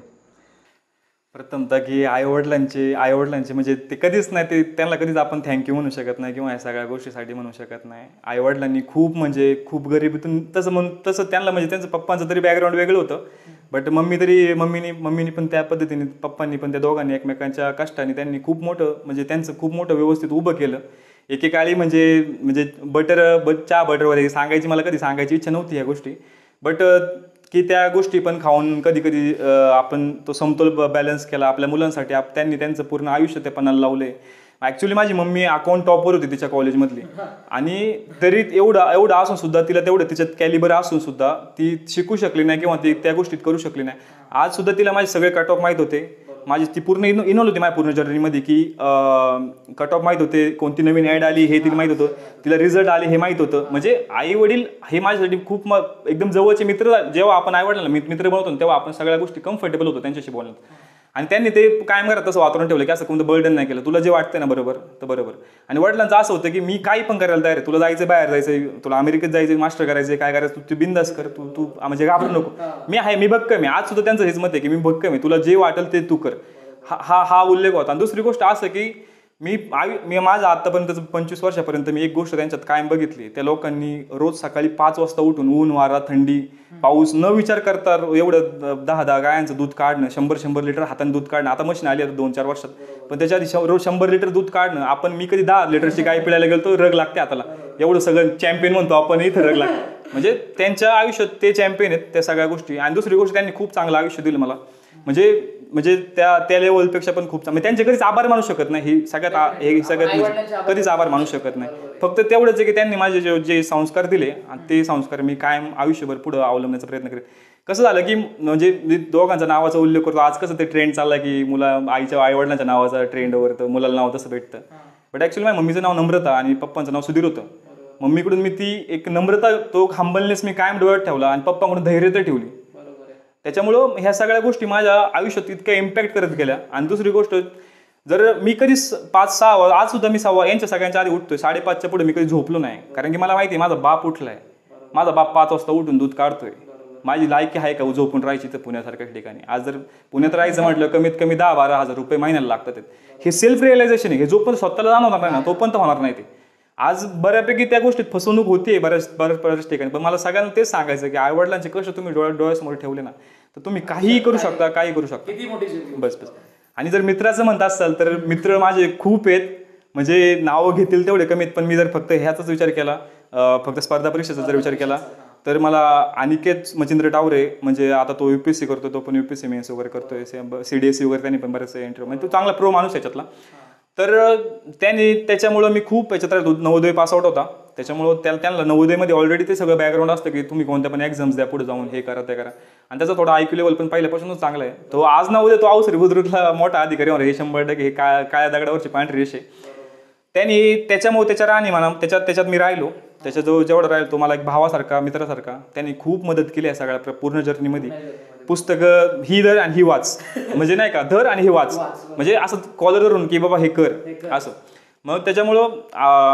प्रथमतः की आईवडिलांचे म्हणजे ते कधीच नाही, ते त्यांना कधीच आपण थँक्यू म्हणू शकत नाही किंवा या सगळ्या गोष्टीसाठी म्हणू शकत नाही. आईवडिलांनी खूप म्हणजे खूप गरिबीतून तसं त्यांना म्हणजे त्यांचं पप्पांचं तरी बॅकग्राऊंड वेगळं होतं, बट मम्मीनी पण त्या पद्धतीने, पप्पांनी पण त्या दोघांनी एकमेकांच्या कष्टाने त्यांनी खूप मोठं म्हणजे त्यांचं खूप मोठं व्यवस्थित उभं केलं. एकेकाळी म्हणजे चहा बटर वगैरे सांगायची, मला कधी सांगायची इच्छा नव्हती ह्या गोष्टी, बट की त्या गोष्टी पण खाऊन कधी कधी आपण तो समतोल बॅलन्स केला आपल्या मुलांसाठी. त्यांनी त्यांचं पूर्ण आयुष्य ते पणाला लावले. ॲक्च्युली माझी मम्मी अकाउंट टॉपर होती तिच्या कॉलेजमधली, आणि तरी एवढं असून सुद्धा तिला तेवढं तिच्यात कॅलिबर असून सुद्धा ती शिकू शकली नाही किंवा ती त्या गोष्टीत करू शकली नाही. आज सुद्धा तिला माझे सगळे कट ऑफ माहीत होते. ती पूर्ण इन्व्हॉल्व होती माझ्या पूर्ण जर्नीमध्ये, की कट ऑफ माहीत होते, कोणती नवीन ॲड आली हे तिला माहीत होतं, तिला रिझल्ट आले हे माहीत होतं. म्हणजे आई वडील हे माझ्यासाठी खूप एकदम जवळचे मित्र. जेव्हा आपण आई वडिलांना मित्र बनवतो तेव्हा आपण सगळ्या गोष्टी कम्फर्टेबल होतो त्यांच्याशी बोलण्यात, आणि त्यांनी ते कायम करत तसं वातावरण ठेवलं की असं कोणतं बर्डन नाही केलं. तुला जे वाटतं ना बरोबर तर बरोबर. आणि वडिलांचं असं होतं की मी काही पण करायला तयार आहे, तुला जायचं बाहेर जायचं, तुला अमेरिकेत जायचं, मास्टर करायचं, काय करायचं तू बिंदास कर, तू म्हणजे घाबरू नको. मी भक्कम आहे. आज सुद्धा त्यांचं हेच मत आहे की मी भक्कम आहे, तुला जे वाटेल ते तू कर. हा उल्लेख होता. आणि दुसरी गोष्ट असं की मी माझं आतापर्यंत 25 वर्षापर्यंत मी एक गोष्ट त्यांच्यात कायम बघितली. त्या लोकांनी रोज सकाळी 5 वाजता उठून ऊन वारा थंडी पाऊस न विचार करता एवढं 10 गायांचं दूध काढणं, 100 लिटर हाताने दूध काढणं. आता मशीन आली 2-4 वर्षात, पण त्याच्या आधी रोज 100 लिटर दूध काढणं. मी कधी 10 लिटरची गाय पिळायला गेलो रग लागते हाताला. एवढं सगळं चॅम्पियन म्हणतो आपण, इथं रग लागते. म्हणजे त्यांच्या आयुष्यात ते चॅम्पियन आहेत त्या सगळ्या गोष्टी. आणि दुसरी गोष्ट, त्यांनी खूप चांगलं आयुष्य दिलं मला. म्हणजे त्या लेवलपेक्षा पण खूप चांगलं. त्यांचे कधीच आभार मानू शकत नाही, हे सगळ्यात कधीच आभार मानू शकत नाही. फक्त तेवढंच आहे की त्यांनी माझे जे संस्कार दिले ते संस्कार मी कायम आयुष्यभर पुढे अवलंबण्याचा प्रयत्न करेन. कसं झालं की म्हणजे दोघांचा नावाचा उल्लेख करतो. आज कसं ते ट्रेंड चालला की आई-वडिलांच्या नावाचा ट्रेंडवर तर मुलाला नाव तसं भेटतं. बट ॲक्च्युली माझ्या मम्मीचं नाव नम्रता आणि पप्पांचं नाव सुधीर होतं. मम्मीकडून मी ती एक नम्रता, तो हंबलनेस मी कायम डोळ्यात ठेवला, आणि पप्पाकडून धैर्यता ठेवली. त्याच्यामुळं ह्या सगळ्या गोष्टी माझ्या आयुष्यात इतक्या इम्पॅक्ट करत गेल्या. आणि दुसरी गोष्ट, जर मी कधीच 5-6 आज सुद्धा मी 6 यांच्या सगळ्यांच्या आधी उठतोय, 5:30च्या पुढे मी कधी झोपलो नाही. कारण की मला माहिती आहे माझा बाप उठलाय, माझा बाप 5 वाजता उठून दूध काढतोय. माझी लायकी आहे का झोपून राहायची तर पुण्यासारख्या ठिकाणी? आज जर पुण्यात राहायचं म्हटलं कमीत कमी 10-12 हजार रुपये महिन्याला लागतात. हे सेल्फ रिअलायझेशन आहे. हे जोपर्यंत स्वतःला जाणवणार नाही ना तोपर्यंत होणार नाही. ते आज बऱ्यापैकी त्या गोष्टीत फसवणूक होते बऱ्याच ठिकाणी. पण मला सगळ्यांना तेच सांगायचं की आईवडिलांचे कष्ट तुम्ही डोळ्यासमोर ठेवले ना तर तुम्ही काहीही करू शकता, काही करू शकता. बस. आणि जर मित्राचं म्हणत असाल तर मित्र माझे खूप आहेत. म्हणजे नावं घेतील तेवढे कमीत. पण मी जर फक्त ह्याचाच विचार केला, फक्त स्पर्धा परीक्षेचा जर विचार केला तर मला अनिकेत मचिंद्र टावरे, म्हणजे आता तो UPSC करतो, तो पण UPSC मेन्स वगैरे करतोय, CDSE वगैरे त्यांनी पण बरेचसे इंटरव्ह्यू, म्हणजे तो चांगला प्रो माणूस याच्यातला. तर त्याच्यामुळं मी खूप याच्यात राहतो. नवोदय पासआउट होता, त्याच्यामुळं त्यांना नवोदयमध्ये ऑलरेडी ते सगळं बॅकग्राऊंड असतं की तुम्ही कोणत्या पण एक्झाम्स द्या, पुढे जाऊन हे करा ते करा. आणि त्याचा थोडा IQ लेवल पण पहिल्यापासूनच चांगला आहे. तो आज नवोदय तो अवसरी बुद्रुकला मोठा अधिकारी होणार, हे 100% हे काळ्या दगडावरची पांढरी रेष आहे. त्याच्यामुळे त्याच्या राहणीमाना त्याच्यात मी राहिलो. त्याच्याजवळ जेवढं राहिलो तो मला एक भावासारखा, मित्रासारखा. त्यांनी खूप मदत केली आहे सगळ्या पूर्ण जर्नीमध्ये. पुस्तकं ही धर आणि ही वाच, म्हणजे नाही का, धर आणि ही वाच, म्हणजे असं कॉलर धरून की बाबा हे कर असं. मग त्याच्यामुळं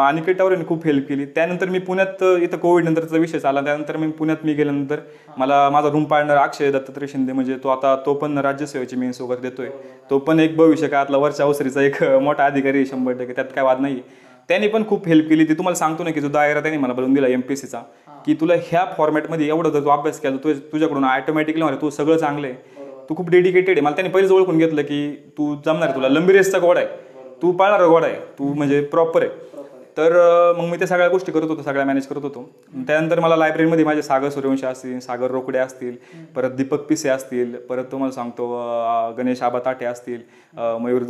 अनिकेत टावरेंनी खूप हेल्प केली. त्यानंतर मी पुण्यात, इथं कोविड नंतरचा विषय आला, त्यानंतर मी पुण्यात गेल्यानंतर माझा रूम पार्टनर अक्षय दत्तात्रय शिंदे, म्हणजे तो पण राज्यसेवेची मेन्स वगैरे देतोय. तो पण एक भविष्य काळातला वरच्या अवसरीचा एक मोठा अधिकारी 100%, त्यात काय वाद नाही. त्यांनी पण खूप हेल्प केली. ती तुम्हाला सांगतो ना की जो दायरा त्यांनी मला बनवून दिला MPSCचा, की तुला ह्या फॉर्मॅटमध्ये एवढं जर तू अभ्यास केला तुझ्याकडून ऑटोमॅटिकली होणार, तू सगळं चांगलं आहे, तू खूप डेडिकेटेड आहे. मला त्यांनी पहिलेच ओळखून घेतलं की तू जमणार आहे, तुला लंबी रेसचा गोड आहे, तू पाळणारा गोड आहे, तू म्हणजे प्रॉपर आहे. तर मग मी त्या सगळ्या गोष्टी करत होतो, सगळ्या मॅनेज करत होतो. त्यानंतर मला लायब्ररीमध्ये माझे सागर सूर्यवंशी असतील, सागर रोकडे असतील, परत दीपक पिसे असतील, परत तुम्हाला सांगतो गणेश आबा ताटे असतील, मयूर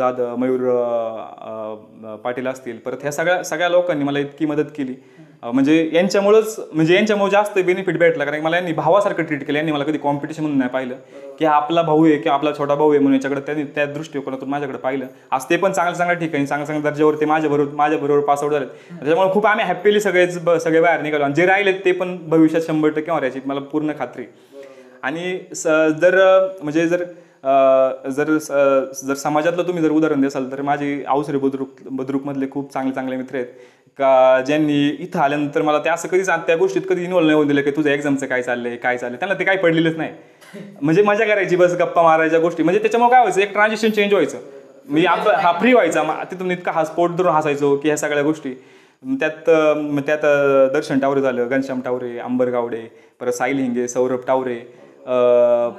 पाटील असतील, परत ह्या सगळ्या लोकांनी मला इतकी मदत केली. म्हणजे यांच्यामुळे जास्त बेनिफिट भेटला. कारण मला यांनी भावासारखं ट्रीट केलं. यांनी मला कधी कॉम्पिटिशन म्हणून नाही पाहिलं की हा आपला भाऊ आहे किंवा आपला छोटा भाऊ आहे म्हणून याच्याकडे त्यांनी त्या दृष्टिकोनातून माझ्याकडे पाहिलं. आज ते पण चांगल्या ठिकाणी चांगल्या दर्जावर ते माझ्याबरोबर पासआउट झाले. त्याच्यामुळे खूप आम्ही हॅपीली सगळे बाहेर निघालो. आणि जे राहिले ते पण भविष्यात 100% होणार याची मला पूर्ण खात्री. आणि जर समाजातलं तुम्ही जर उदाहरण द्याल तर माझे अवसरी बुद्रुकमधले खूप चांगले मित्र आहेत. का ज्यांनी इथं आल्यानंतर मला ते असं कधीच त्या गोष्टीत कधी इन्व्हॉल्व नाही होऊन दिलं की तुझं एक्झामचं काय चाललंय त्यांना ते काही पडलेलंच नाही. म्हणजे मजा करायची, बस गप्पा मारायच्या गोष्टी, म्हणजे त्याच्यामुळे काय व्हायचं, एक ट्रान्झिशन चेंज व्हायचं. मी हा फ्री व्हायचा, तिथून इतका हा स्पोर्ट धरून हसायचो की ह्या सगळ्या गोष्टी. त्यात दर्शन टावरे झालं, घनश्याम टावरे, अंबर गावडे, परत साहिल हिंगे, सौरभ टावरे,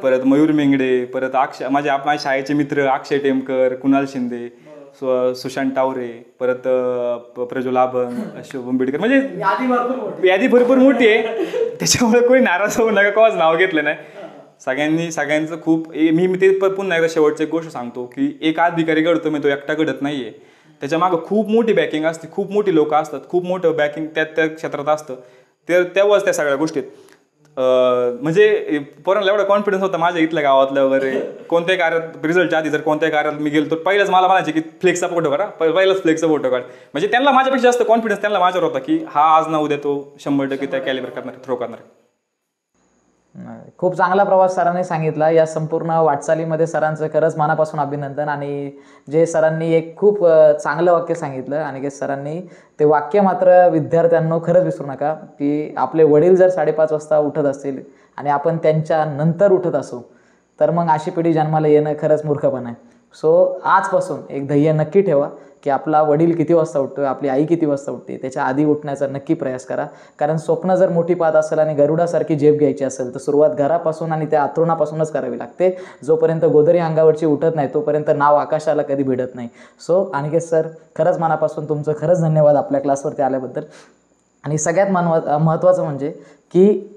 परत मयूर मेंगडे, परत माझ्या शाळेचे मित्र अक्षय टेमकर, कुणाल शिंदे, सुशांत टावरे, परत प्रज्वल आभंग, शुभम बिडकर, म्हणजे यादी भरपूर मोठी आहे. त्याच्यामुळे कोणी नाराज होऊ नका, कोणाच नाव घेतलं नाही. सगळ्यांचं खूप मी ते पुन्हा एकदा शेवटची एक गोष्ट सांगतो की एक अधिकारी घडतो, मी तो एकटा घडत नाहीये. त्याच्या मागं खूप मोठी बॅकिंग असते, खूप मोठी लोक असतात, खूप मोठं बॅकिंग त्या क्षेत्रात असतं. तेव्हाच त्या सगळ्या गोष्टीत म्हणजे पोरांना एवढा कॉन्फिडन्स होता माझ्या इथल्या गावातल्या वगैरे. कोणत्याही कार्यात रिझल्टच्या आधी जर कोणत्याही कार्यात मी गेलो तर पहिलंच मला म्हणायचे की फ्लेक्सचा फोटो करा, पहिलाच फ्लेक्सचा फोटो काढ. म्हणजे त्यांना माझ्यापेक्षा जास्त कॉन्फिडन्स त्यांना माझ्यावर होता की हा आज ना उद्या तो 100% त्या कॅलिबर करणार, थ्रो करणार. खूप चांगला प्रवास सरांनी सांगितला. या संपूर्ण वाटचालीमध्ये सरांचं खरंच मनापासून अभिनंदन. आणि जे सरांनी एक खूप चांगलं वाक्य सांगितलं आणि सरांनी ते वाक्य मात्र विद्यार्थ्यांनो खरंच विसरू नका की आपले वडील जर 5:30 वाजता उठत असतील आणि आपण त्यांच्या नंतर उठत असू तर मग अशी पिढी जन्माला येणं खरंच मूर्खपणा आहे. सो आजपासून एक ध्येय नक्की ठेवा की आपला वडील किती वाजता उठतोय, आपली आई किती वाजता उठते, त्याच्या आधी उठण्याचा नक्की प्रयास करा. कारण स्वप्न जर मोठी पाहत असेल आणि गरुडासारखी झेप घ्यायची असेल तर सुरुवात घरापासून आणि त्या अंथरुणापासूनच करावी लागते. जोपर्यंत गोदरी अंगावरची उठत नाही तोपर्यंत नाव आकाशाला कधी भिडत नाही. सो अनिकेत सर, खरंच मनापासून तुमचं खरंच धन्यवाद आपल्या क्लासवरती आल्याबद्दल. आणि सगळ्यात महत्त्वाचं म्हणजे की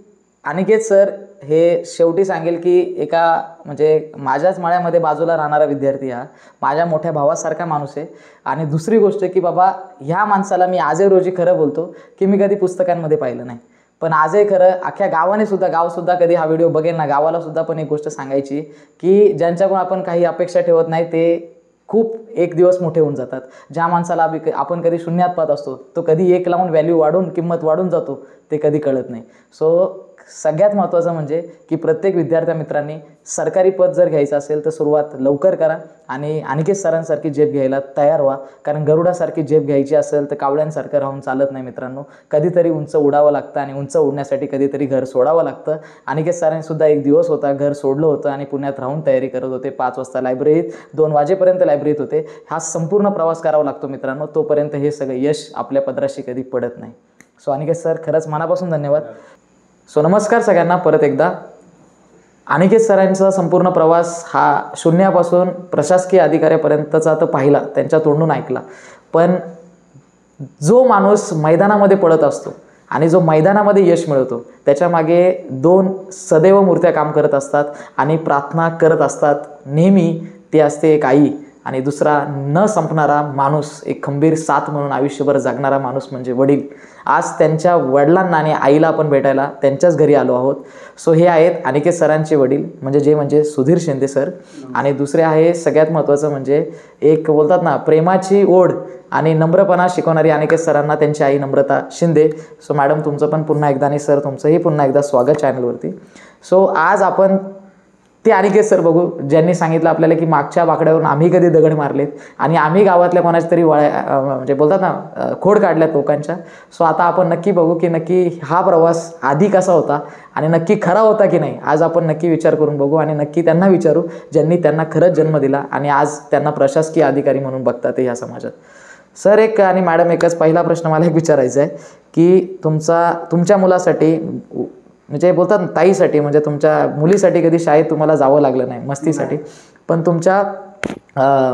अनिकेत सर हे शेवटी सांगेल की एका म्हणजे माझ्याच मळ्यामध्ये बाजूला राहणारा विद्यार्थी हा माझ्या मोठ्या भावासारखा माणूस आहे. आणि दुसरी गोष्ट की बाबा ह्या माणसाला मी आजही रोजी खरं बोलतो की मी कधी पुस्तकांमध्ये पाहिलं नाही, पण आजही खरं अख्ख्या गावसुद्धा कधी हा व्हिडिओ बघेल ना, गावाला सुद्धा पण एक गोष्ट सांगायची की ज्यांच्याकडून आपण काही अपेक्षा ठेवत नाही ते खूप एक दिवस मोठे होऊन जातात. ज्या माणसाला आपण कधी शून्यात पाहत असतो तो कधी एक लावून व्हॅल्यू वाढून किंमत वाढून जातो ते कधी कळत नाही. सो सगळ्यात महत्त्वाचं म्हणजे की प्रत्येक विद्यार्थी मित्रांनी सरकारी पद जर घ्यायचं असेल तर सुरुवात लवकर करा आणि अनिकेत सरांसारखी झेप घ्यायला तयार व्हा. कारण गरुडासारखी झेप घ्यायची असेल तर कावळ्यांसारखं राहून चालत नाही मित्रांनो. कधीतरी उंच उडावं लागतं आणि उंच उडण्यासाठी कधीतरी घर सोडावं लागतं. अनिकेत सरांनी सुद्धा एक दिवस होता घर सोडलं होतं आणि पुण्यात राहून तयारी करत होते. 5 वाजता लायब्ररीत, 2 वाजेपर्यंत लायब्ररीत होते. हा संपूर्ण प्रवास करावा लागतो मित्रांनो. तोपर्यंत हे सगळं यश आपल्या पदराशी कधी पडत नाही. सो अनिकेत सर, खरंच मनापासून धन्यवाद. सो नमस्कार सगळ्यांना परत एकदा. अनिकेत सरांचा संपूर्ण प्रवास हा शून्यापासून प्रशासकीय अधिकाऱ्यापर्यंतचा तर पाहिला, त्यांच्या तोंडून ऐकला. पण जो माणूस मैदानामध्ये पडत असतो आणि जो मैदानामध्ये यश मिळवतो त्याच्यामागे 2 सदैव मूर्त्या काम करत असतात आणि प्रार्थना करत असतात नेहमी. ती असते एक आई आणि दुसरा न संपणारा माणूस, एक खंबीर साथ म्हणून आयुष्यभर जगणारा माणूस म्हणजे वडील. आज त्यांच्या वडिलांना आणि आईला आपण भेटायला त्यांच्याच घरी आलो आहोत. सो हे आहेत अनिकेत सरांचे वडील म्हणजे सुधीर शिंदे सर. आणि दुसरे आहे सगळ्यात महत्त्वाचं म्हणजे एक बोलतात ना प्रेमाची ओढ आणि नम्रपणा शिकवणारी अनिकेत सरांना त्यांची आई नम्रता शिंदे. सो मॅडम तुमचं पण पुन्हा एकदा आणि सर तुमचंही पुन्हा एकदा स्वागत चॅनलवरती. सो आज आपण ते अनिकेत सर बघू ज्यांनी सांगितलं आपल्याला की मागच्या बाकड्यावरून आम्ही कधी दगड मारलेत आणि आम्ही गावातल्या कोणाच्या तरी म्हणजे बोलतात ना खोड काढल्यात लोकांच्या. सो आता आपण नक्की बघू की नक्की हा प्रवास आधी कसा होता आणि नक्की खरा होता की नाही. आज आपण नक्की विचार करून बघू आणि नक्की त्यांना विचारू ज्यांनी त्यांना खरंच जन्म दिला आणि आज त्यांना प्रशासकीय अधिकारी म्हणून बघतात ह्या समाजात. सर एक आणि मॅडम एकच पहिला प्रश्न मला एक विचारायचा आहे की तुमच्या मुलासाठी म्हणजे बोलतात ताईसाठी म्हणजे तुमच्या मुलीसाठी कधी शाळेत तुम्हाला जावं लागलं नाही मस्तीसाठी, पण तुमच्या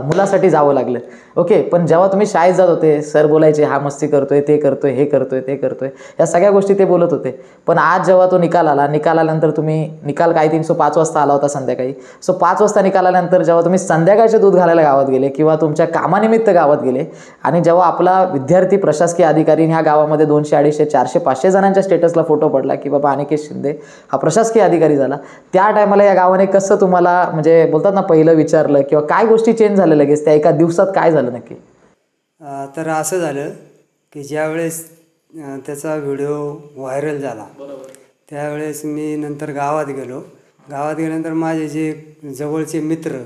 मुलासाठी जावं लागलं. ओके, पण जेव्हा तुम्ही शाळेत जात होते सर बोलायचे हा मस्ती करतोय, ते करतोय, हे करतोय, ते करतोय, या सगळ्या गोष्टी ते बोलत होते. पण आज जेव्हा तो निकाल आल्यानंतर निकाल काय 305 वाजता आला होता संध्याकाळी. सो 5 वाजता निकाल आल्यानंतर जेव्हा तुम्ही संध्याकाळचे दूध घालायला गावात गेले किंवा तुमच्या कामानिमित्त गावात गेले आणि जेव्हा आपला विद्यार्थी प्रशासकीय अधिकारी ह्या गावामध्ये 200, 250, 400, 500 जणांच्या स्टेटसला फोटो पडला की बाबा अनिकेत शिंदे हा प्रशासकीय अधिकारी झाला, त्या टायमाला या गावाने कसं तुम्हाला म्हणजे बोलतात ना पहिलं विचारलं किंवा काय गोष्टी चेंज झाल्या लगेच त्या एका दिवसात काय झालं नक्की? तर असं झालं की ज्यावेळेस त्याचा व्हिडिओ व्हायरल झाला त्यावेळेस मी नंतर गावात गेल्यानंतर माझे जे जवळचे मित्र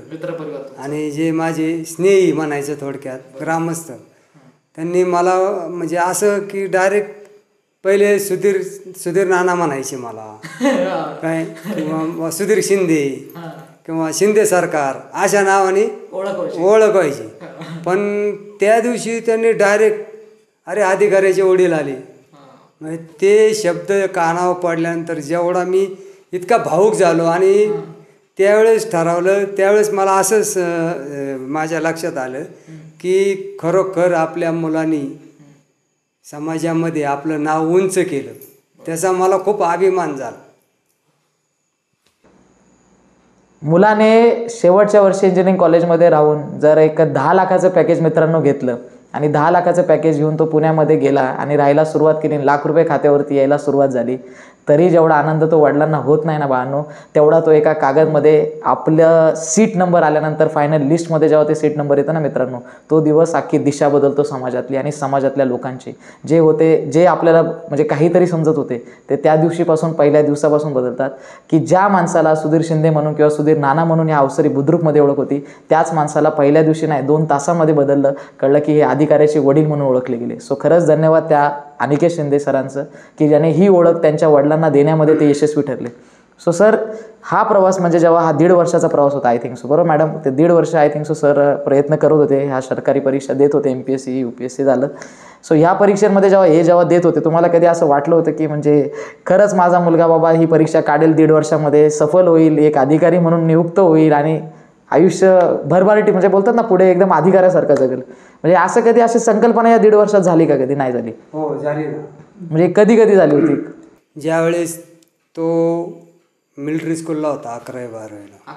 आणि जे माझे स्नेही म्हणायचं थोडक्यात ग्रामस्थ त्यांनी मला म्हणजे असं की डायरेक्ट पहिले सुधीर नाना म्हणायचे मला काय, किंवा सुधीर शिंदे किंवा शिंदे सरकार अशा नावाने ओळखायची. पण त्या दिवशी त्यांनी डायरेक्ट अरे अधिकाऱ्याचे वडील आले. म्हणजे ते शब्द कानावर पडल्यानंतर जेवढा मी इतका भावूक झालो. आणि त्यावेळेस ठरवलं, त्यावेळेस मला असंच माझ्या लक्षात आलं की खरोखर आपल्या मुलांनी समाजामध्ये आपलं नाव उंच केलं, त्याचा मला खूप अभिमान झाला. मुलाने शेवटच्या वर्षी इंजिनिअरिंग कॉलेजमध्ये राहून जर एक 10 लाखाचं पॅकेज मित्रांनो घेतलं आणि 10 लाखाचं पॅकेज घेऊन तो पुण्यामध्ये गेला आणि राहायला सुरुवात केली, लाख रुपये खात्यावरती यायला सुरुवात झाली, तरी जेवढा आनंद तो वडिलांना होत नाही ना बाळांनो, तेवढा तो एका कागदमध्ये आपलं सीट नंबर आल्यानंतर फायनल लिस्टमध्ये जेव्हा ते सीट नंबर येतं ना मित्रांनो, तो दिवस अख्खी दिशा बदलतो समाजातली आणि समाजातल्या लोकांची. जे आपल्याला म्हणजे काहीतरी समजत होते ते त्या दिवशीपासून, पहिल्या दिवसापासून बदलतात. की ज्या माणसाला सुधीर शिंदे म्हणून किंवा सुधीर नाना म्हणून या अवसरी बुद्रुकमध्ये ओळख होती, त्याच माणसाला पहिल्या दिवशी नाही 2 तासामध्ये बदललं, कळलं की हे अधिकाऱ्याचे वडील म्हणून ओळखले गेले. सो खरंच धन्यवाद त्या अनिकेत शिंदे सरांचं की ज्याने ही ओळख त्यांच्या वडिलांना देण्यामध्ये ते यशस्वी ठरले. सो सर, हा प्रवास म्हणजे जेव्हा हा 1.5 वर्षाचा प्रवास होता, आय थिंक सो, बरोबर मॅडम, ते 1.5 वर्ष आय थिंक सो सर प्रयत्न करत होते, ह्या सरकारी परीक्षा देत होते, MPSC UPSC झालं. सो ह्या परीक्षेमध्ये जेव्हा देत होते, तुम्हाला कधी असं वाटलं होतं की म्हणजे खरंच माझा मुलगा बाबा ही परीक्षा काढेल, 1.5 वर्षामध्ये सफल होईल, एक अधिकारी म्हणून नियुक्त होईल आणि आयुष्य भरभराटी म्हणजे बोलतात ना पुढे एकदम अधिकाऱ्यासारखं जगेल, म्हणजे असं कधी अशी संकल्पना या 1.5 वर्षात झाली का? कधी नाही झाली? हो, झाली ना. म्हणजे कधी झाली होती? ज्यावेळेस तो मिलिटरी स्कूलला होता 11वी-12वीला,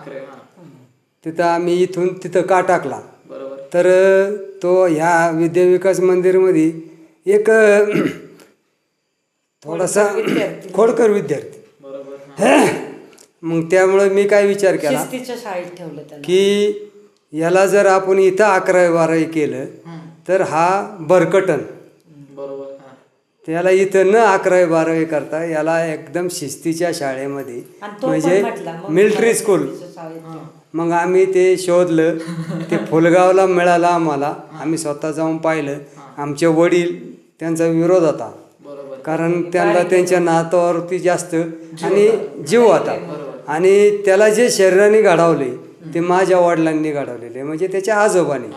तिथं आम्ही इथून तिथं का टाकला, तर तो ह्या विद्याविकास मंदिरमध्ये एक थोडासा खोडकर विद्यार्थी. मग त्यामुळे मी काय विचार केला की याला जर आपण इथं 11वी-12वी केलं तर हा भरकटन, त्याला इथं न 11वी-12वी करता याला एकदम शिस्तीच्या शाळेमध्ये म्हणजे मिलिटरी स्कूल. मग आम्ही ते शोधलं, ते फुलगावला मिळालं आम्हाला. आम्ही स्वतः जाऊन पाहिलं. आमचे वडील, त्यांचा विरोध होता, कारण त्यांना त्यांच्या नातावरती जास्त आणि जीव होता. आणि त्याला जे शरीराने घडवले ते माझ्या वडिलांनी घडवलेले, म्हणजे त्याच्या आजोबांनी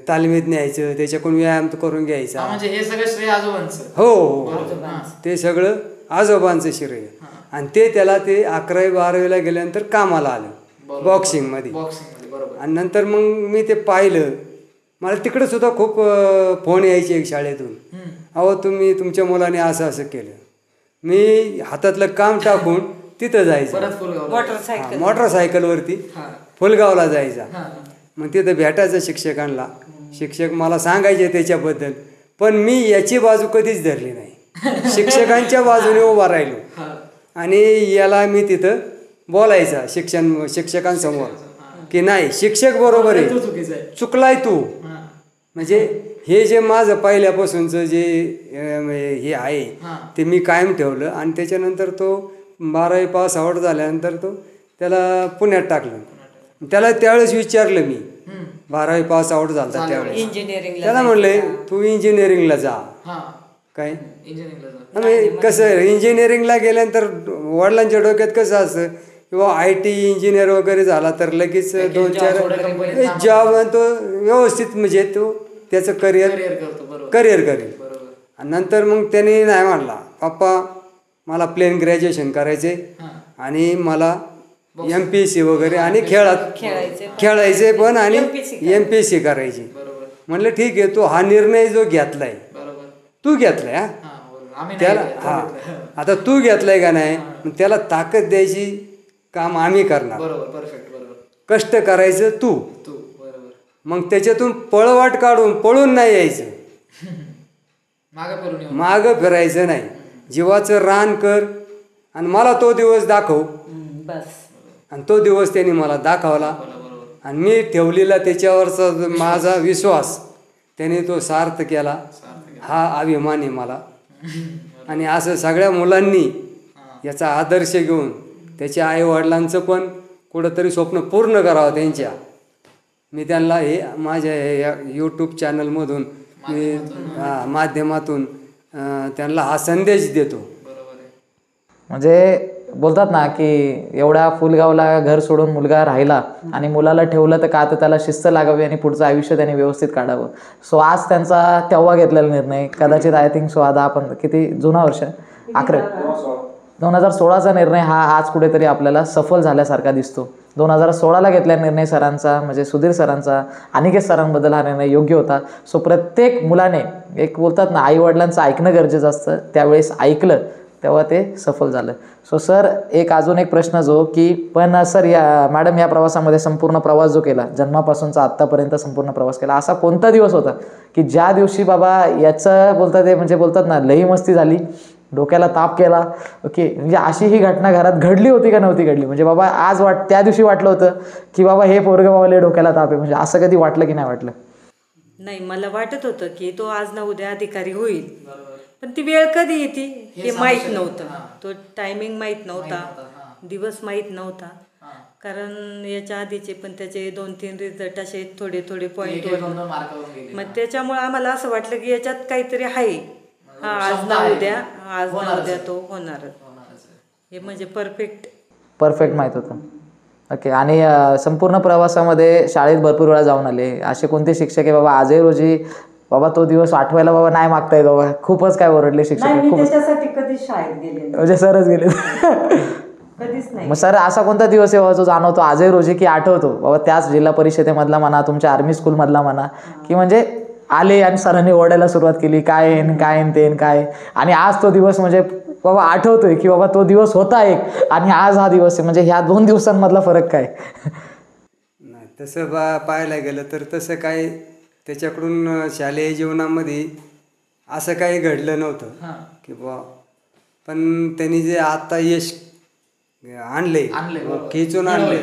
तालमीत न्यायचं, त्याच्याकडून व्यायाम करून घ्यायचा. हो, ते सगळं आजोबांचं श्रेय. आणि ते त्याला ते 11वी-12वीला गेल्यानंतर कामाला आलं बॉक्सिंगमध्ये. आणि नंतर मग मी ते पाहिलं. मला तिकडं सुद्धा खूप फोन यायचे एक शाळेतून, अहो तुम्ही तुमच्या मुलाने असं असं केलं. मी हातातलं काम टाकून तिथं जायचं, मोटरसायकलवरती फुलगावला जायचा. मग तिथं भेटायचं शिक्षकांना. शिक्षक मला सांगायचे त्याच्याबद्दल, पण मी याची बाजू कधीच धरली नाही. शिक्षकांच्या बाजूने उभा राहिलो आणि याला मी तिथं बोलायचा शिक्षकांसमोर की नाही, शिक्षक बरोबर आहे, चुकलाय तू. म्हणजे हे जे माझं पहिल्यापासूनचं जे हे आहे ते मी कायम ठेवलं. आणि त्याच्यानंतर तो 12वी पास आउट झाल्यानंतर तो त्याला पुण्यात टाकलं. त्याला त्यावेळेस विचारलं मी, 12वी पास आउट झाला त्यावेळेस, त्याला म्हणले तू इंजिनिअरिंगला जा. काय कसं इंजिनिअरिंगला गेल्यानंतर वडिलांच्या डोक्यात कसं असतं किंवा IT इंजिनियर वगैरे झाला तर लगेच 2-4 जॉब तो व्यवस्थित, म्हणजे तो त्याचं करिअर करेल. आणि नंतर मग त्याने नाही म्हणला, पप्पा मला प्लेन ग्रॅज्युएशन करायचे आणि मला MPSC वगैरे आणि खेळायचे पण आणि MPSC करायची. म्हणलं ठीक आहे, तो हा निर्णय जो घेतलाय तू घेतलाय, त्याला आता तू घेतलाय का नाही, त्याला ताकद द्यायची काम आम्ही करणार, कष्ट करायचं तू. मग त्याच्यातून पळवाट काढून पळून नाही यायचं, मागं फिरायचं नाही, जीवाचं रान कर आणि मला तो दिवस दाखव. आणि तो दिवस त्यांनी मला दाखवला आणि मी ठेवलेला त्याच्यावरचा माझा विश्वास त्याने तो सार्थ केला. हा अभिमान आहे मला. आणि असं सगळ्या मुलांनी याचा आदर्श घेऊन त्याच्या आईवडिलांचं पण कुठंतरी स्वप्न पूर्ण करावं त्यांच्या. मी त्यांना हे माझ्या या YouTube चॅनलमधून मी माध्यमातून त्यांना हा संदेश देतो. म्हणजे बोलतात ना की एवढ्या फुलगावला घर सोडून मुलगा राहिला आणि मुलाला ठेवलं तर का तर त्याला शिस्त लागावी आणि पुढचं आयुष्य त्याने व्यवस्थित काढावं. सो आज त्यांचा तेव्हा घेतलेला निर्णय कदाचित आय थिंक सो आता आपण किती जुना वर्ष 2016चा निर्णय हा आज कुठेतरी आपल्याला सफल झाल्यासारखा दिसतो. 2016ला घेतलेला निर्णय सरांचा म्हणजे सुधीर सरांचा अनिकेत सरांबद्दल हा निर्णय योग्य होता. सो प्रत्येक मुलाने एक बोलतात ना आईवडिलांचं ऐकणं गरजेचं असतं, त्यावेळेस ऐकलं तेव्हा ते सफल झालं. सो सर अजून एक प्रश्न जो की पण सर मॅडम या प्रवासामध्ये संपूर्ण प्रवास जो केला जन्मापासूनचा आत्तापर्यंत संपूर्ण प्रवास केला, असा कोणता दिवस होता की ज्या दिवशी बाबा याचं बोलतात ते म्हणजे बोलतात ना लई मस्ती झाली, डोक्याला ताप केला, ओके, म्हणजे अशी ही घटना घरात घडली होती का नव्हती घडली? म्हणजे बाबा आज त्या दिवशी वाटलं होतं की बाबा हे पोरगं बाबा लई डोक्याला ताप आहे, म्हणजे असं कधी वाटलं की नाही वाटलं? नाही, मला वाटत होतं की तो आज ना उद्या अधिकारी होईल, पण ती वेळ कधी येते हे माहीत नव्हतं. तो टायमिंग माहीत नव्हता, दिवस माहीत नव्हता. कारण याच्या आधीचे पण त्याचे 2-3 रिझल्ट असे थोडे थोडे पॉईंटवर, मग त्याच्यामुळे आम्हाला असं वाटलं की याच्यात काहीतरी आहे. आज ना उद्या तो होणारच. हे म्हणजे परफेक्ट माहीत होतं. ओके. आणि संपूर्ण प्रवासामध्ये शाळेत भरपूर वेळा जाऊन आले, असे कोणते शिक्षक आहे बाबा आजही रोजी बाबा तो दिवस आठवायला बाबा नाही मागता येत बाबा, खूपच काय ओरडले शिक्षक? खूप त्याच्यासाठी कधीच शाळेत गेले म्हणजे सरच गेले कधीच नाही. मग सर असा कोणता दिवस आहे बाबा जो जाणवतो आजही रोजी की आठवतो बाबा त्याच जिल्हा परिषदेमधला म्हणा, तुमच्या आर्मी स्कूलमधला म्हणा, की म्हणजे आले आणि सरांनी ओरडायला सुरुवात केली काय तेन काय, आणि आज तो दिवस म्हणजे बाबा आठवतोय की बाबा तो दिवस होता एक आणि आज हा दिवस आहे, म्हणजे ह्या 2 दिवसांमधला फरक काय? नाही तसं पाहायला गेलं तर तसं काय त्याच्याकडून शालेय जीवनामध्ये असं काही घडलं नव्हतं की पण त्यांनी जे आता यश आणले खेचून आणले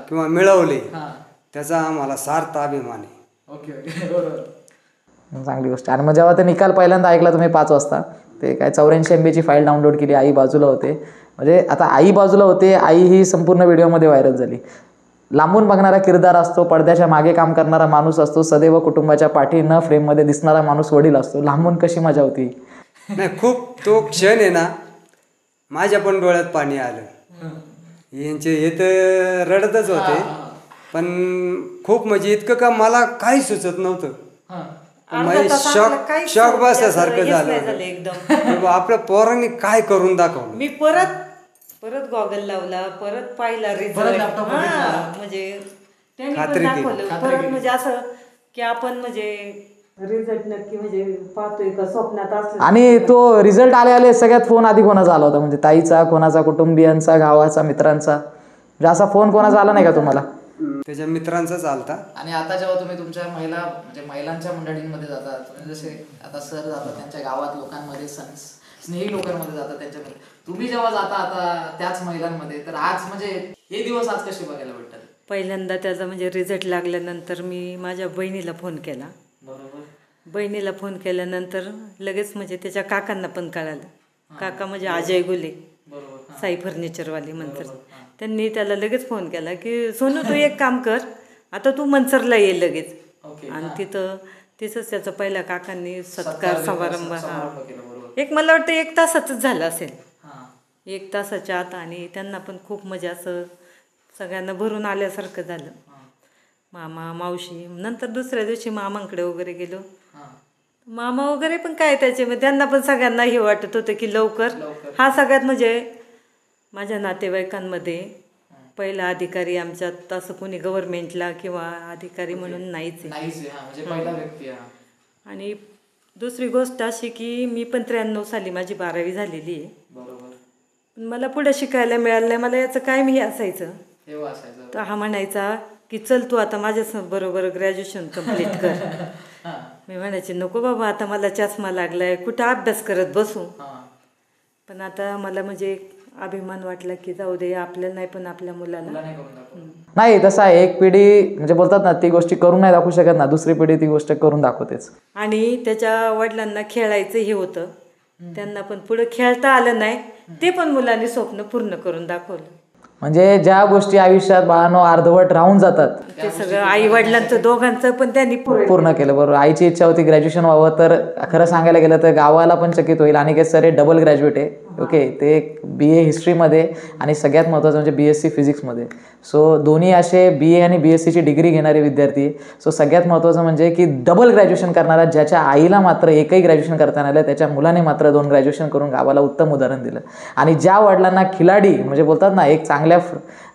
किंवा मिळवले त्याचा आम्हाला सार्थ अभिमान आहे. चांगली गोष्ट. आणि मग जेव्हा ते निकाल पहिल्यांदा ऐकला तुम्ही 5 वाजता, ते काय 84 MB फाईल डाउनलोड केली, आई बाजूला होते, म्हणजे आता आई बाजूला होते, आई ही संपूर्ण व्हिडिओमध्ये व्हायरल झाली. लांबून बघणारा किरदार असतो, पडद्याच्या मागे काम करणारा माणूस असतो, सदैव कुटुंबाच्या पाठी न फ्रेममध्ये दिसणारा माणूस वडील असतो. लांबून कशी मजा होती? नाही खूप तो क्षण आहे ना, माझ्या पण डोळ्यात पाणी आलं. यांचे हे तर रडतच होते, पण खूप म्हणजे इतकं का मला काही सुचत नव्हतं. शॉक बसल्यासारखं झालं एकदम. आपल्या पोरांनी काय करून दाखवलं. मी परत गॉगल लावला, परत पाहिला रिझल्ट, म्हणजे त्यांनी पण दाखवलं परत, म्हणजे असं की आपण म्हणजे रिझल्ट नक्की म्हणजे पाहतोय का स्वप्नात असलं. आणि तो रिझल्ट आले सगळ्यात फोन आधी कोणाचा आला होता? म्हणजे ताईचा, कोणाचा, कुटुंबियांचा, गावाचा, मित्रांचा, म्हणजे असा फोन कोणाचा आला नाही का तुम्हाला? त्याच्या मित्रांचाच आलता. आणि आता जेव्हा तुम्ही तुमच्या महिलांच्या मंडळींमध्ये जातात, म्हणजे जसे आता सर जातात त्यांच्या गावात लोकांमध्ये, स्नेही लोकांमध्ये जातात त्यांच्यामध्ये, तुम्ही जेव्हा जाता आता त्याच महिलांमध्ये, तर आज म्हणजे हे दिवस आज कसे बघायला भेटतात? पहिल्यांदा त्याचा म्हणजे रिझल्ट लागल्यानंतर मी माझ्या बहिणीला फोन केला. बहिणीला फोन केल्यानंतर लगेच म्हणजे त्याच्या काकांना पण कळालं. काका म्हणजे अजय गुले, साई फर्निचरवाले म्हणतात, त्यांनी त्याला लगेच फोन केला की सोनू तू एक काम कर, आता तू मनसरला ये लगेच. आणि तिथंच त्याचा पहिल्या काकांनी सत्कार समारंभ मला वाटतं 1 तासातच झालं असेल, 1 तासाच्या आत. आणि त्यांना पण खूप म्हणजे असं सगळ्यांना भरून आल्यासारखं झालं. मामा, मावशी, नंतर दुसऱ्या दिवशी मामांकडे वगैरे गेलो. मामा वगैरे पण काय त्याचे, त्यांना पण सगळ्यांना हे वाटत होतं की लवकर हा सगळ्यात म्हणजे माझ्या नातेवाईकांमध्ये पहिला अधिकारी आमच्यात असं कोणी गव्हर्नमेंटला किंवा अधिकारी म्हणून नाहीच आहे. आणि दुसरी गोष्ट अशी की मी पण 93 साली माझी 12वी झालेली आहे. पण मला पुढे शिकायला मिळालं नाही. मला याचं काय मी असायचं, तर हा म्हणायचा की चल तू आता माझ्या बरोबर ग्रॅज्युएशन कंप्लीट कर. मी म्हणायचे नको बाबा, आता मला चष्मा लागलाय, कुठं अभ्यास करत बसू. पण आता मला म्हणजे अभिमान वाटला की जाऊ दे, आपल्याला नाही पण आपल्या मुलाला नाही. तसं आहे, एक पिढी म्हणजे बोलतात ना ती गोष्टी करून नाही दाखवू शकत ना, दुसरी पिढी ती गोष्ट करून दाखवतेच. आणि त्याच्या वडिलांना खेळायचं हे होतं, त्यांना पण पुढे खेळता आलं नाही, ते पण मुलांनी स्वप्न पूर्ण करून दाखवलं. म्हणजे ज्या गोष्टी आयुष्यात बाळांनो अर्धवट राहून जातात ते सगळं आई वडिलांचं दोघांचं पण त्यांनी पूर्ण केलं. बरोबर. आईची इच्छा होती ग्रॅज्युएशन व्हावं, तर खरं सांगायला गेलं तर गावाला पण चकित होईल. अनिकेत सर हे डबल ग्रॅज्युएट आहे. ओके, ते BA हिस्ट्रीमध्ये आणि सगळ्यात महत्त्वाचं म्हणजे BSc फिजिक्समध्ये. सो दोन्ही असे BA आणि BScची डिग्री घेणारे विद्यार्थी. सो सगळ्यात महत्त्वाचं म्हणजे की डबल ग्रॅज्युएशन करणारा, ज्याच्या आईला मात्र एकही ग्रॅज्युएशन करता नाही आलं, त्याच्या मुलाने मात्र 2 ग्रॅज्युएशन करून गावाला उत्तम उदाहरण दिलं. आणि ज्या वडिलांना खिलाडी म्हणजे बोलतात ना, एक चांगल्या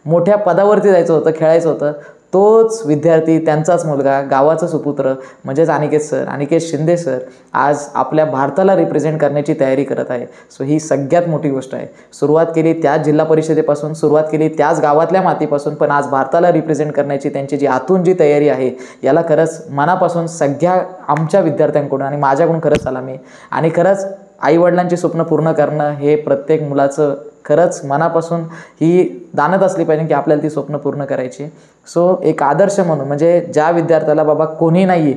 मोठ्या पदावरती जायचं होतं, खेळायचं होतं, तोच विद्यार्थी, त्यांचाच मुलगा, गावाचा सुपुत्र म्हणजेच अनिकेत शिंदे सर आज आपल्या भारताला रिप्रेझेंट करण्याची तयारी करत आहे. सो ही सगळ्यात मोठी गोष्ट आहे. सुरुवात केली त्याच जिल्हा परिषदेपासून, सुरुवात केली त्याच गावातल्या मातीपासून, पण आज भारताला रिप्रेझेंट करण्याची त्यांची जी आतून जी तयारी आहे, याला खरंच मनापासून सगळ्या आमच्या विद्यार्थ्यांकडून आणि माझ्याकडून खरंच सलामी. आणि खरंच आईवडिलांची स्वप्न पूर्ण करणं हे प्रत्येक मुलाचं खरंच मनापासून ही दानत असली पाहिजे की आपल्याला ती स्वप्न पूर्ण करायची. सो एक आदर्श म्हणून, म्हणजे ज्या विद्यार्थ्याला बाबा कोणी नाही आहे,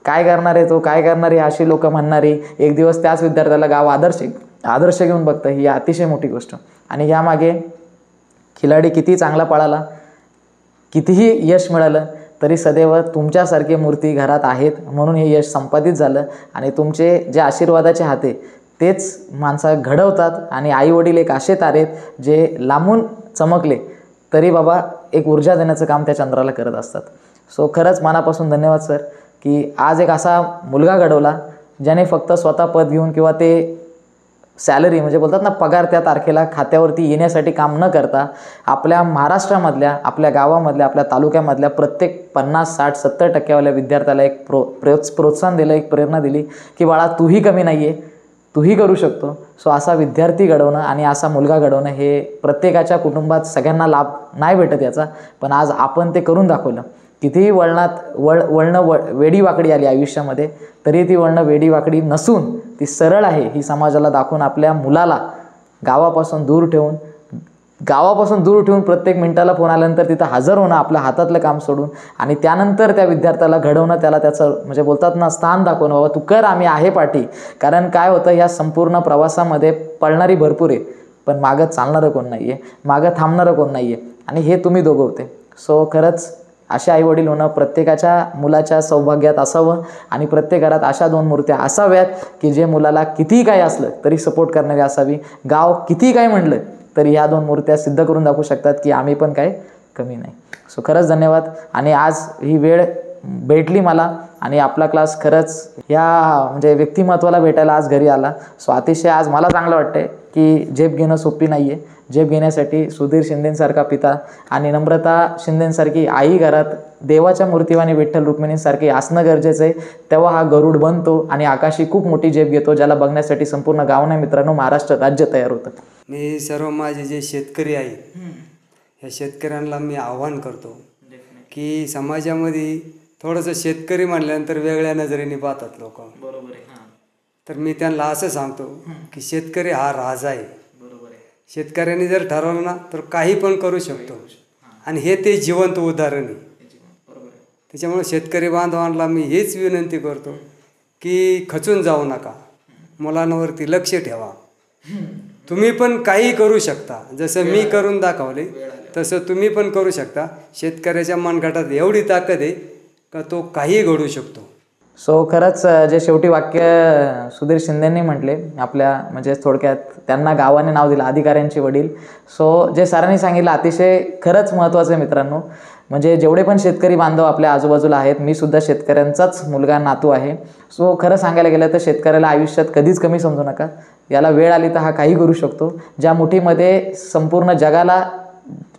काय करणार आहे तो, काय करणार आहे अशी लोकं म्हणणारी, एक दिवस त्याच विद्यार्थ्याला गाव आदर्श घेऊन बघतं, ही अतिशय मोठी गोष्ट. आणि यामागे खिलाडी किती चांगला पळाला, कितीही यश मिळालं, तरी सदैव तुमच्यासारखी मूर्ती घरात आहेत म्हणून हे यश संपादित झालं. आणि तुमचे जे आशीर्वादाचे हाते तेच माणसं घडवतात. आणि आईवडील एक असे तारे आहेत जे लांबून चमकले तरी बाबा एक ऊर्जा देण्याचं काम त्या चंद्राला करत असतात. सो खरंच मनापासून धन्यवाद सर, की आज एक असा मुलगा घडवला ज्याने फक्त स्वतः पद घेऊन किंवा ते सॅलरी म्हणजे बोलतात ना पगार त्या तारखेला खात्यावरती येण्यासाठी काम न करता आपल्या महाराष्ट्रामधल्या, आपल्या गावामधल्या, आपल्या तालुक्यामधल्या प्रत्येक 50, 60, 70% विद्यार्थ्याला एक प्रोत्साहन दिलं, एक प्रेरणा दिली की बाळा तूही कमी नाही आहे, तूही करू शकतो. सो असा विद्यार्थी घडवणं आणि असा मुलगा घडवणं हे प्रत्येकाच्या कुटुंबात सगळ्यांना लाभ नाही भेटत याचा, पण आज आपण ते करून दाखवलं. कितीही वळणं वेडी वाकडी आली आयुष्यामध्ये, तरी ती वळणं वेडी वाकडी नसून ती सरळ आहे ही समाजाला दाखवून आपल्या मुलाला गावापासून दूर ठेवून प्रत्येक मिनिटाला फोन आल्यानंतर तिथं हजर होणं, आपल्या हातातलं काम सोडून, आणि त्यानंतर त्या विद्यार्थ्याला घडवणं, त्याला त्याचं म्हणजे बोलतात ना स्थान दाखवणं, बाबा तू कर, आम्ही आहे पाठी. कारण काय होतं, या संपूर्ण प्रवासामध्ये पळणारी भरपूर आहे, पण मागं चालणारं कोण नाही आहे, मागं थांबणारं कोण नाही आहे, आणि हे तुम्ही दोघं होते. सो खरंच असे आईवडील होणं प्रत्येकाच्या मुलाच्या सौभाग्यात असावं. आणि प्रत्येक घरात अशा 2 मूर्त्या असाव्यात की जे मुलाला कितीही काय असलं तरी सपोर्ट करणारी असावी. गाव कितीही काय म्हटलं तरी ह्या 2 मूर्त्या सिद्ध करून दाखवू शकतात की आम्ही पण काय कमी नाही. सो खरंच धन्यवाद. आणि आज ही वेळ भेटली मला आणि आपला क्लास खरंच या म्हणजे व्यक्तिमत्वाला भेटायला आज घरी आला. सो अतिशय आज मला चांगलं वाटतंय की झेप घेणं सोपी नाही आहे. झेप घेण्यासाठी सुधीर शिंदेंसारखा पिता आणि नम्रता शिंदेंसारखी आई घरात देवाच्या मूर्तिवानी विठ्ठल रुक्मिणींसारखी असणं गरजेचं आहे. तेव्हा हा गरुड बनतो आणि आकाशी खूप मोठी झेप घेतो, ज्याला बघण्यासाठी संपूर्ण गाव नाही मित्रांनो, महाराष्ट्र राज्य तयार होतं. मी सर्व माझे जे शेतकरी आहेत ह्या शेतकऱ्यांना मी आव्हान करतो की समाजामध्ये थोडंसं शेतकरी म्हटल्यानंतर वेगळ्या नजरेने पाहतात लोक. बरोबर आहे. तर मी त्यांना असं सांगतो की शेतकरी हा राजा आहे. बरोबर आहे. शेतकऱ्यांनी जर ठरवलं ना तर काही पण करू शकतो, आणि हे ते जिवंत उदाहरण आहे. बरोबर आहे. त्याच्यामुळे शेतकरी बांधवांना मी हेच विनंती करतो की खचून जाऊ नका, मुलांवरती लक्ष ठेवा. तुम्ही पण काही करू शकता, जसं मी करून दाखवले तसं तुम्ही पण करू शकता. शेतकऱ्याच्या मनगटात एवढी ताकद आहे का तो काही घडू शकतो. सो खरंच जे शेवटी वाक्य सुधीर शिंदेंनी म्हटले आपल्या म्हणजे थोडक्यात त्यांना गावाने नाव दिलं, अधिकाऱ्यांचे वडील. सो जे सरांनी सांगितलं अतिशय खरंच महत्त्वाचं आहे मित्रांनो. म्हणजे जेवढे पण शेतकरी बांधव आपल्या आजूबाजूला आहेत, मी सुद्धा शेतकऱ्यांचाच मुलगा नातू आहे. सो खरं सांगायला गेलं तर शेतकऱ्याला आयुष्यात कधीच कमी समजू नका. याला वेळ आली तर हा काही करू शकतो. ज्या मुठीमध्ये संपूर्ण जगाला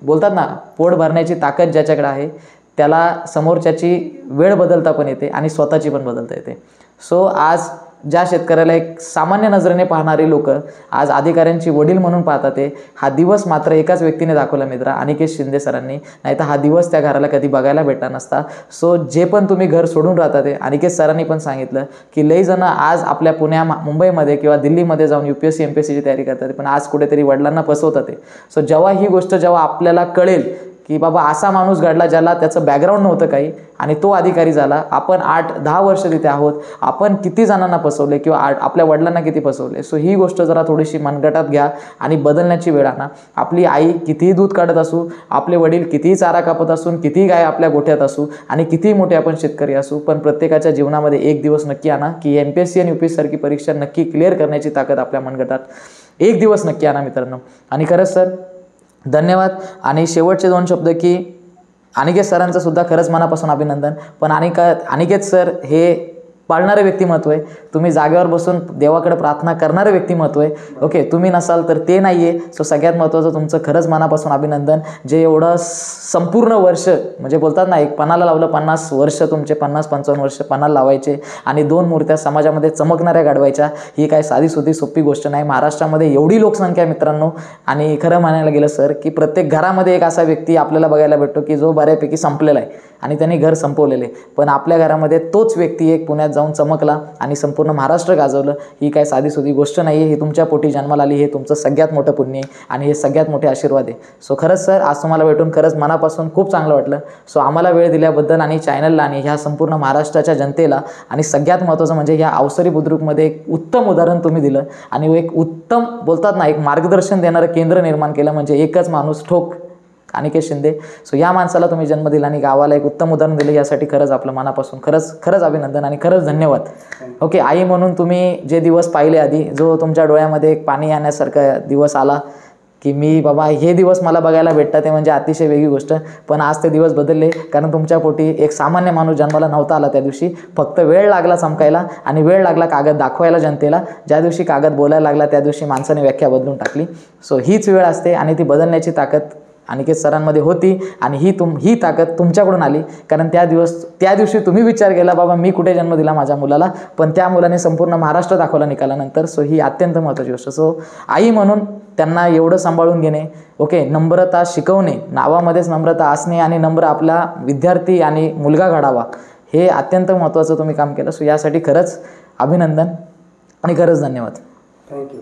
बोलतात ना पोट भरण्याची ताकद ज्याच्याकडे आहे, त्याला समोरच्याची वेळ बदलता पण येते आणि स्वतःची पण बदलता येते. सो आज ज्या शेतकऱ्याला एक सामान्य नजरेने पाहणारी लोक आज अधिकाऱ्यांची वडील म्हणून पाहतात ते, हा दिवस मात्र एकाच व्यक्तीने दाखवला मित्रा, अनिकेत शिंदे सरांनी. नाही तर हा दिवस त्या घराला कधी बघायला भेटला नसता. सो जे पण तुम्ही घर सोडून राहता ते अनिकेत सरांनी पण सांगितलं की लई जण आज आपल्या मुंबईमध्ये किंवा दिल्लीमध्ये जाऊन UPSC MPSCची तयारी करतात, पण आज कुठेतरी वडिलांना फसवतात ते. सो जेव्हा ही गोष्ट जेव्हा आपल्याला कळेल की बाबा असा माणूस घडला ज्याला त्याचं बॅकग्राऊंड नव्हतं काही आणि तो अधिकारी झाला. आपण 8-10 वर्ष तिथे आहोत, आपण किती जणांना फसवले किंवा आपल्या वडिलांना किती फसवले. सो ही गोष्ट जरा थोडीशी मनगटात घ्या आणि बदलण्याची वेळ आणा. आपली आई कितीही दूध काढत असू, आपले वडील कितीही चारा कापत असून, कितीही गाय आपल्या गोठ्यात असू आणि कितीही मोठे आपण शेतकरी असू, पण प्रत्येकाच्या जीवनामध्ये एक दिवस नक्की आणा की MPSC आणि UPSC सारखी परीक्षा नक्की क्लिअर करण्याची ताकद आपल्या मनगटात एक दिवस नक्की आणा मित्रांनो. आणि खरंच सर धन्यवाद. आणि शेवटचे 2 शब्द की अनिकेत सरांचं सुद्धा खरंच मनापासून अभिनंदन. पण अनिकेत सर हे पाळणारे व्यक्तिमत्व आहे. तुम्ही जागेवर बसून देवाकडे प्रार्थना करणारे व्यक्तिमत्व आहे. ओके, तुम्ही नसाल तर ते नाही आहे. सो सगळ्यात महत्त्वाचं तुमचं खरंच मनापासून अभिनंदन. जे एवढं संपूर्ण वर्ष म्हणजे बोलतात ना, एक पणाला लावलं 50 वर्ष, तुमचे 50-55 वर्ष पणाला लावायचे आणि 2 मूर्त्या समाजामध्ये चमकणाऱ्या घडवायच्या, ही काय साधीसुधी सोपी गोष्ट नाही. महाराष्ट्रामध्ये एवढी लोकसंख्या आहे मित्रांनो. आणि खरं म्हणायला गेलं सर की प्रत्येक घरामध्ये एक असा व्यक्ती आपल्याला बघायला भेटतो की जो बऱ्यापैकी संपलेला आहे आणि त्यांनी घर संपवलेले. पण आपल्या घरामध्ये तोच व्यक्ती एक पुण्यात जाऊन चमकला आणि संपूर्ण महाराष्ट्र गाजवलं. ही काय साधीसुधी गोष्ट नाही आहे. ही तुमच्या पोटी जन्माला आली, हे तुमचं सगळ्यात मोठं पुण्य आहे आणि हे सगळ्यात मोठे आशीर्वाद आहे. सो खरंच सर आज तुम्हाला भेटून खरंच मनापासून खूप चांगलं वाटलं. सो आम्हाला वेळ दिल्याबद्दल आणि चॅनलला आणि ह्या संपूर्ण महाराष्ट्राच्या जनतेला आणि सगळ्यात महत्त्वाचं म्हणजे ह्या अवसरी बुद्रुकमध्ये एक उत्तम उदाहरण तुम्ही दिलं आणि एक उत्तम बोलतात ना, एक मार्गदर्शन देणारं केंद्र निर्माण केलं म्हणजे एकच माणूस ठोक अनिकेत शिंदे. सो या माणसाला तुम्ही जन्म दिला आणि गावाला एक उत्तम उदाहरण दिलं, यासाठी खरंच आपलं मनापासून खरंच अभिनंदन आणि खरंच धन्यवाद. ओके, आई म्हणून तुम्ही जे दिवस पाहिले आधी, जो तुमच्या डोळ्यामध्ये एक पाणी येण्यासारखा दिवस आला की मी बाबा हे दिवस मला बघायला भेटतात ते म्हणजे अतिशय वेगळी गोष्ट. पण आज ते दिवस बदलले, कारण तुमच्या पोटी एक सामान्य माणूस जन्माला नव्हता आला त्या दिवशी. फक्त वेळ लागला चमकायला आणि वेळ लागला कागद दाखवायला जनतेला. ज्या दिवशी कागद बोलायला लागला त्या दिवशी माणसाने व्याख्या बदलून टाकली. सो हीच वेळ असते आणि ती बदलण्याची ताकद अनिकेत सरांमध्ये होती आणि ही ताकद तुमच्याकडून आली. कारण त्या दिवशी तुम्ही विचार केला बाबा मी कुठे जन्म दिला माझ्या मुलाला, पण त्या मुलाने संपूर्ण महाराष्ट्र दाखवला निकालानंतर. सो ही अत्यंत महत्त्वाची गोष्ट. सो आई म्हणून त्यांना एवढं सांभाळून घेणे, ओके, नम्रता शिकवणे, नावामध्येच नम्रता असणे आणि नम्र आपला विद्यार्थी आणि मुलगा घडावा, हे अत्यंत महत्त्वाचं तुम्ही काम केलं. सो यासाठी खरंच अभिनंदन आणि खरंच धन्यवाद. थँक्यू.